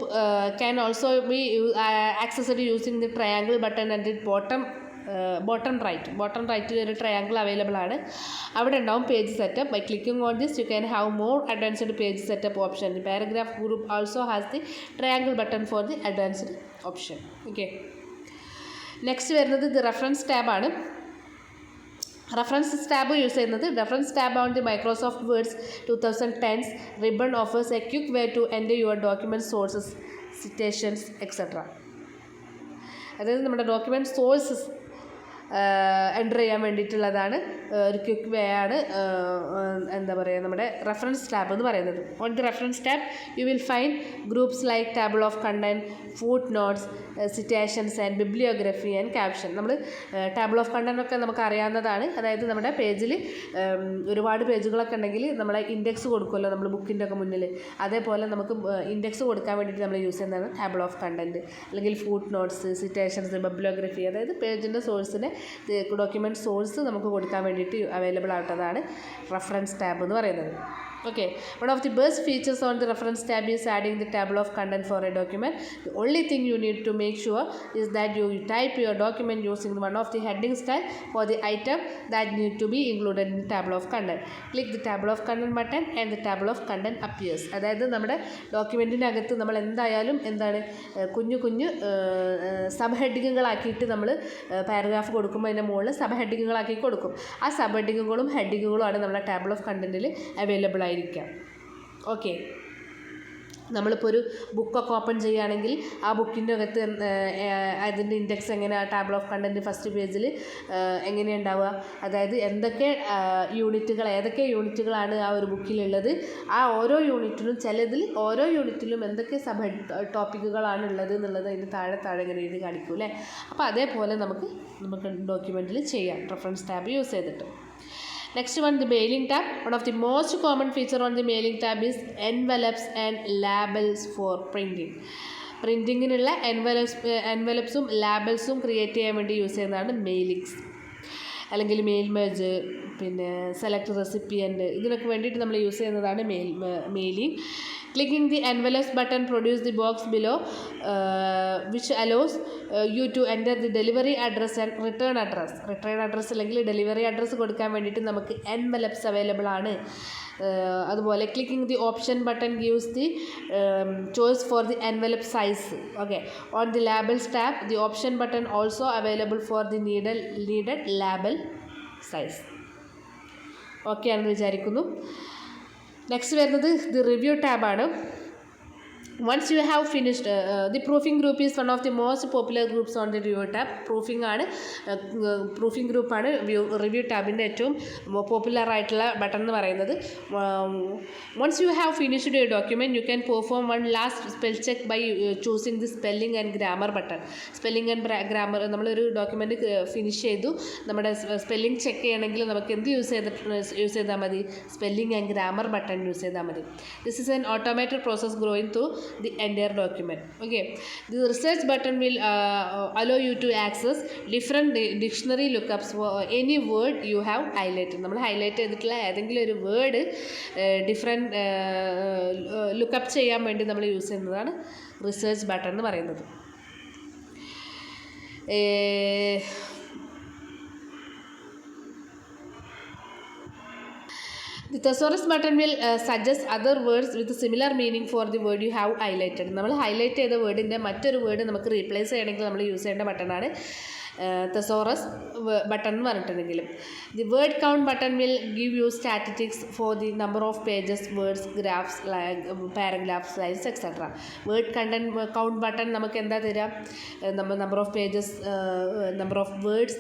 can also be accessed using the triangle button at the bottom right ഒരു triangle available ആണ്. അവിടെ ഉണ്ടാവും page setup. By clicking on this you can have more advanced page setup option. The paragraph group also has the triangle button for the advanced option. Okay, next വരുന്നത് the റെഫറൻസ് ടാബാണ്. Reference tab use ചെയ്യുന്നത്, reference tab on the Microsoft Word's 2010 ribbon offers a quick way to enter your document sources, citations etcetera. അതായത് നമ്മുടെ document sources enter ചെയ്യാൻ വേണ്ടിയിട്ടുള്ളതാണ്. ഒരു quick വേ ആണ് എന്താ പറയുക, നമ്മുടെ റെഫറൻസ് ടാബ് എന്ന് പറയുന്നത്. On the reference tab you will find groups like table of content, footnotes, citations and bibliography and caption. നമ്മൾ ടേബിൾ ഓഫ് കണ്ടൻറ്റ് ഒക്കെ നമുക്ക് അറിയാവുന്നതാണ്. അതായത് നമ്മുടെ പേജിൽ ഒരുപാട് പേജുകളൊക്കെ ഉണ്ടെങ്കിൽ നമ്മളെ ഇൻഡെക്സ് കൊടുക്കുമല്ലോ നമ്മൾ ബുക്കിൻ്റെ ഒക്കെ മുന്നിൽ. അതേപോലെ നമുക്ക് ഇൻഡെക്സ് കൊടുക്കാൻ വേണ്ടിയിട്ട് നമ്മൾ യൂസ് ചെയ്യുന്നതാണ് ടേബിൾ ഓഫ് കണ്ടൻറ്റ്, അല്ലെങ്കിൽ ഫുട് നോട്ട്സ്, സിറ്റേഷൻസ്, ബിബ്ലിയോഗ്രഫി. അതായത് പേജിൻ്റെ സോഴ്സിനെ, ഡോക്യുമെൻറ്റ് സോഴ്സ് നമുക്ക് കൊടുക്കാൻ വേണ്ടിയിട്ട് അവൈലബിൾ ആയിട്ടതാണ് റെഫറൻസ് ടാബ് എന്ന് പറയുന്നത്. Okay, one of the best features on the reference tab is adding the table of content for a document. The only thing you need to make sure is that you type your document using one of the heading style for the item that need to be included in the table of content. Click the table of content button and the table of content appears. അതായത് നമ്മുടെ ഡോക്യുമെൻറ്റിനകത്ത് നമ്മൾ എന്തായാലും കുഞ്ഞു sub ഹെഡിങ്ങുകളാക്കിയിട്ട് നമ്മൾ paragraph കൊടുക്കുമ്പോൾ അതിൻ്റെ മുകളിൽ sub ഹെഡിങ്ങുകളാക്കി കൊടുക്കും. ആ സബ് ഹെഡിങ്ങുകളും ഹെഡിങ്ങുകളുമാണ് നമ്മുടെ ടേബിൾ ഓഫ് കണ്ടൻറ്റിൽ അവൈലബിൾ ആയിരിക്കാം. ഓക്കെ, നമ്മളിപ്പോൾ ഒരു ബുക്കൊക്കെ ഓപ്പൺ ചെയ്യുകയാണെങ്കിൽ ആ ബുക്കിൻ്റെ അകത്ത് അതിൻ്റെ ഇൻഡെക്സ് എങ്ങനെ, ആ ടേബിൾ ഓഫ് കണ്ടൻറ്റ് ഫസ്റ്റ് പേജിൽ എങ്ങനെയുണ്ടാവുക, അതായത് ഏതൊക്കെ യൂണിറ്റുകളാണ് ആ ഒരു ബുക്കിലുള്ളത്, ആ ഓരോ യൂണിറ്റിലും ഓരോ യൂണിറ്റിലും എന്തൊക്കെ സബ് ടോപ്പിക്കുകളാണ് ഉള്ളത് എന്നുള്ളത് അതിന് താഴെ ഇങ്ങനെ എഴുതി കാണിക്കും അല്ലേ. അപ്പോൾ അതേപോലെ നമുക്ക് ഡോക്യുമെൻറ്റിൽ ചെയ്യാം റെഫറൻസ് ടാബ് യൂസ് ചെയ്തിട്ട്. Next one, the mailing tab. One of the most common feature on the mailing tab is envelopes and labels for printing. പ്രിൻറ്റിങ്ങിനുള്ള എൻവലപ്സും ലാബൽസും ക്രിയേറ്റ് ചെയ്യാൻ വേണ്ടി യൂസ് ചെയ്യുന്നതാണ് മെയിലിങ്സ്. അല്ലെങ്കിൽ മെയിൽ മെർജ്, പിന്നെ സെലക്ട് റെസിപ്പിയൻറ്റ്, ഇതിനൊക്കെ വേണ്ടിയിട്ട് നമ്മൾ യൂസ് ചെയ്യുന്നതാണ് mailing. Clicking the envelopes button produce the box below which allows you to enter the delivery address and return address. Return address അല്ലെങ്കിൽ ഡെലിവറി അഡ്രസ്സ് കൊടുക്കാൻ വേണ്ടിയിട്ട് നമുക്ക് envelopes അവൈലബിൾ ആണ്. അതുപോലെ clicking the option button gives the choice for the envelope size. Okay, on the labels tab the option button also available for the needed label size. Okay ആണെന്ന് വിചാരിക്കുന്നു. Next വരുന്നത് the review ടാബാണ്. Once you have finished, the proofing group is one of the most popular groups on the review tab. Proofing group ആണ് review ടാബിൻ്റെ ഏറ്റവും popular ആയിട്ടുള്ള button എന്ന് പറയുന്നത്. Once you have finished your document, you can perform one last spell check by choosing the spelling and grammar button. Spelling and grammar, നമ്മളൊരു document finish ചെയ്തു, നമ്മുടെ spelling check ചെയ്യണമെങ്കിൽ നമുക്ക് എന്ത് യൂസ് ചെയ്താൽ മതി? Spelling and grammar button use ചെയ്താൽ മതി. This is an automated process going through the entire document. Okay, the research button will allow you to access different dictionary lookups for any word you have highlighted. നമ്മൾ highlight ചെയ്തിട്ടുള്ള ഏതെങ്കിലും ഒരു word different lookup ചെയ്യാൻ വേണ്ടി നമ്മൾ use ചെയ്യുന്നതാണ് research button എന്ന് പറയുന്നത്. The thesaurus button will suggest other words with similar meaning for the word you have highlighted. നമ്മൾ ഹൈലൈറ്റ് ചെയ്ത വേർഡിൻ്റെ മറ്റൊരു വേർഡ് നമുക്ക് റീപ്ലേസ് ചെയ്യണമെങ്കിൽ നമ്മൾ യൂസ് ചെയ്യേണ്ട ബട്ടണാണ് thesaurus button എന്ന് പറഞ്ഞിട്ടുണ്ടെങ്കിലും. The word count button will give you statistics for the number of pages, words, graphs, paragraphs, slides, etc. Word content count button നമുക്ക് എന്താ തരാം? number of pages, number of words,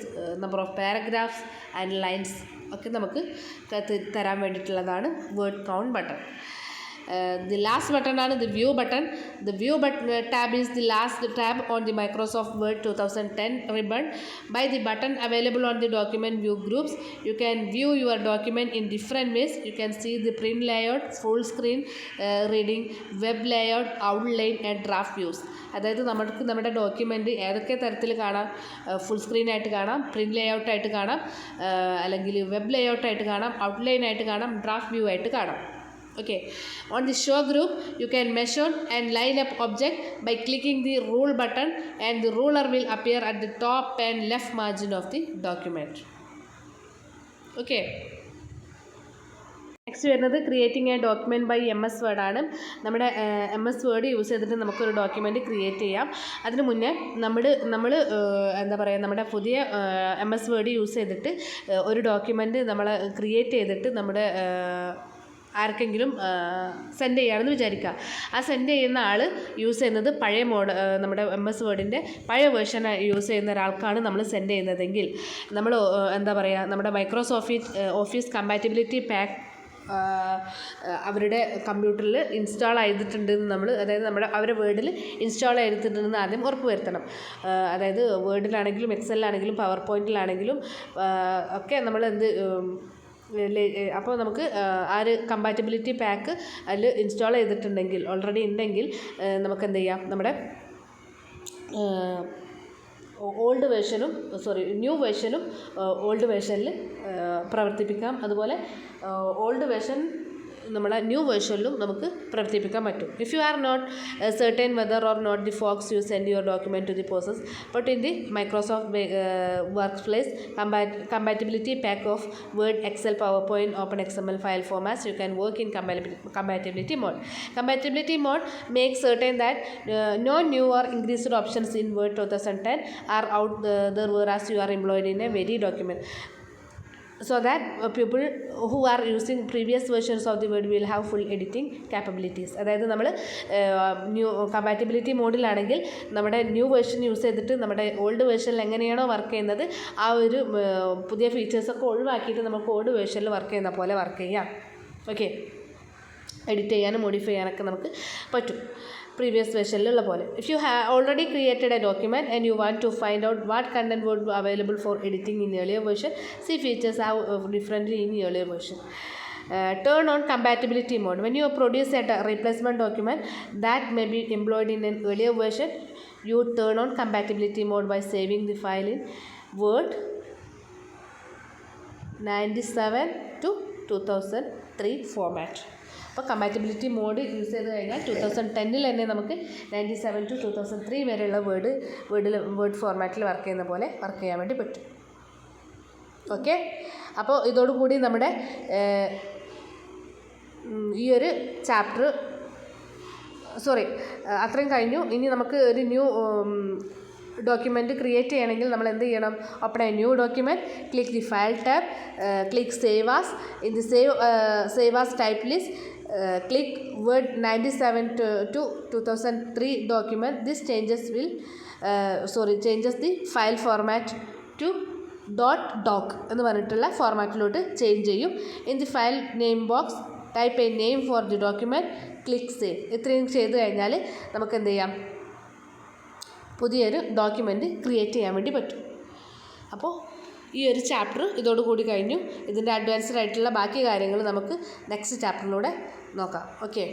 number of paragraphs and lines ഒക്കെ നമുക്ക് തരാൻ വേണ്ടിയിട്ടുള്ളതാണ് word count button. The last button ആണ് the view button. The view tab is the last tab on the Microsoft Word 2010 ribbon. By the button available on the document view groups, you can view your document in different ways. You can see the print layout, full screen reading, web layout, outline and draft views. അതായത് നമുക്ക് നമ്മുടെ document ഏതൊക്കെ തരത്തിൽ കാണാം? Full സ്ക്രീനായിട്ട് കാണാം, print ലേഔട്ടായിട്ട് കാണാം, അല്ലെങ്കിൽ web ലേഔട്ടായിട്ട് കാണാം, ഔട്ട്ലൈൻ ആയിട്ട് കാണാം, ഡ്രാഫ്റ്റ് വ്യൂ ആയിട്ട് കാണാം. Okay, on the show group you can measure and line up object by clicking the rule button, and the ruler will appear at the top and left margin of the document. Okay, next വരുന്നത് creating a document by MS Word ആണ്. നമ്മുടെ MS Word use ചെയ്തിട്ട് നമുക്കൊരു document create ചെയ്യാം. അതിന് മുന്നേ നമ്മൾ എന്താ പറയുക, നമ്മുടെ പുതിയ MS Word യൂസ് ചെയ്തിട്ട് ഒരു ഡോക്യുമെൻറ്റ് നമ്മൾ ക്രിയേറ്റ് ചെയ്തിട്ട് നമ്മുടെ ആർക്കെങ്കിലും സെൻഡ് ചെയ്യുകയാണെന്ന് വിചാരിക്കുക. ആ സെൻഡ് ചെയ്യുന്ന ആൾ യൂസ് ചെയ്യുന്നത് പഴയ നമ്മുടെ MS Wordൻ്റെ പഴയ വേർഷൻ യൂസ് ചെയ്യുന്ന ഒരാൾക്കാണ് നമ്മൾ സെൻഡ് ചെയ്യുന്നതെങ്കിൽ നമ്മൾ എന്താ പറയുക, നമ്മുടെ ഓഫീസ് കമ്പാറ്റബിലിറ്റി പാക്ക് അവരുടെ കമ്പ്യൂട്ടറിൽ ഇൻസ്റ്റാൾ ചെയ്തിട്ടുണ്ടെന്ന് നമ്മൾ, അതായത് അവരുടെ വേർഡിൽ ഇൻസ്റ്റാൾ ചെയ്തിട്ടുണ്ടെന്ന് ആദ്യം ഉറപ്പ് വരുത്തണം. അതായത് വേർഡിലാണെങ്കിലും എക്സലിലാണെങ്കിലും പവർ പോയിൻറ്റിലാണെങ്കിലും ഒക്കെ നമ്മൾ അപ്പോൾ നമുക്ക് ആ ഒരു കമ്പാറ്റബിലിറ്റി പാക്ക് അതിൽ ഇൻസ്റ്റാൾ ചെയ്തിട്ടുണ്ടെങ്കിൽ, ഓൾറെഡി ഉണ്ടെങ്കിൽ നമുക്ക് എന്ത് ചെയ്യാം, നമ്മുടെ ന്യൂ വേർഷനും ഓൾഡ് വേർഷനിൽ പ്രവർത്തിപ്പിക്കാം. അതുപോലെ ഓൾഡ് വേർഷൻ നമ്മളെ ന്യൂ വേർഷനിലും നമുക്ക് പ്രവർത്തിപ്പിക്കാൻ പറ്റും. If you are not certain whether or not the folks you send your document to the process, but in the Microsoft Workplace compatibility pack of Word, Excel, PowerPoint, OpenXML file formats, you can work in compatibility mode. Compatibility mode makes certain that no new or increased options in Word 2010 are out there whereas you are employed in a very document, so that people who are using previous versions of the Word will have full editing capabilities. അതായത് നമ്മൾ new compatibility മോഡിലാണെങ്കിൽ നമ്മുടെ new version use ചെയ്തിട്ട് നമ്മുടെ old വേർഷനിൽ എങ്ങനെയാണോ work ചെയ്യുന്നത് ആ ഒരു പുതിയ ഫീച്ചേഴ്സൊക്കെ ഒഴിവാക്കിയിട്ട് നമുക്ക് ഓൾഡ് വേർഷനിൽ വർക്ക് ചെയ്യുന്ന പോലെ വർക്ക് ചെയ്യാം. ഓക്കെ, എഡിറ്റ് ചെയ്യാനും മോഡിഫൈ ചെയ്യാനൊക്കെ നമുക്ക് പറ്റും പ്രീവിയസ് വേർഷനിലുള്ള പോലെ. If you have already created a document and you want to find out what content would be available for editing in earlier version, see features have differently in earlier version. Turn on compatibility mode. When you produce a replacement document that may be employed in an earlier version, you turn on compatibility mode by saving the file in Word 97/2003 format. അപ്പോൾ compatibility mode use ചെയ്ത് കഴിഞ്ഞാൽ 2010 തന്നെ നമുക്ക് 97/2003 വരെയുള്ള word ഫോർമാറ്റിൽ work ചെയ്യുന്ന പോലെ work ചെയ്യാൻ വേണ്ടി പറ്റും. ഓക്കെ, അപ്പോൾ ഇതോടുകൂടി നമ്മുടെ ഈ ഒരു ചാപ്റ്റർ അത്രയും കഴിഞ്ഞു. ഇനി നമുക്ക് ഒരു ന്യൂ ഡോക്യുമെൻറ്റ് ക്രിയേറ്റ് ചെയ്യണമെങ്കിൽ നമ്മൾ എന്ത് ചെയ്യണം? Open A new document, click the file tab, click save as. In the save as type list, click word 97/2003 document. This changes the file format to .doc എന്ന് പറഞ്ഞിട്ടുള്ള ഫോർമാറ്റിലോട്ട് ചേഞ്ച് ചെയ്യും. In the file name box type A name for the document, click save. ഇത്രയും ചെയ്ത് കഴിഞ്ഞാൽ നമുക്ക് എന്ത് ചെയ്യാം? പുതിയൊരു ഡോക്യുമെൻറ്റ് ക്രിയേറ്റ് ചെയ്യാൻ വേണ്ടി പറ്റും. അപ്പോൾ ഈ ഒരു ചാപ്റ്റർ ഇതോടുകൂടി കഴിഞ്ഞു. ഇതിൻ്റെ അഡ്വാൻസ്ഡ് ആയിട്ടുള്ള ബാക്കി കാര്യങ്ങൾ നമുക്ക് നെക്സ്റ്റ് ചാപ്റ്ററിലൂടെ നോക്കാം. ഓക്കെ.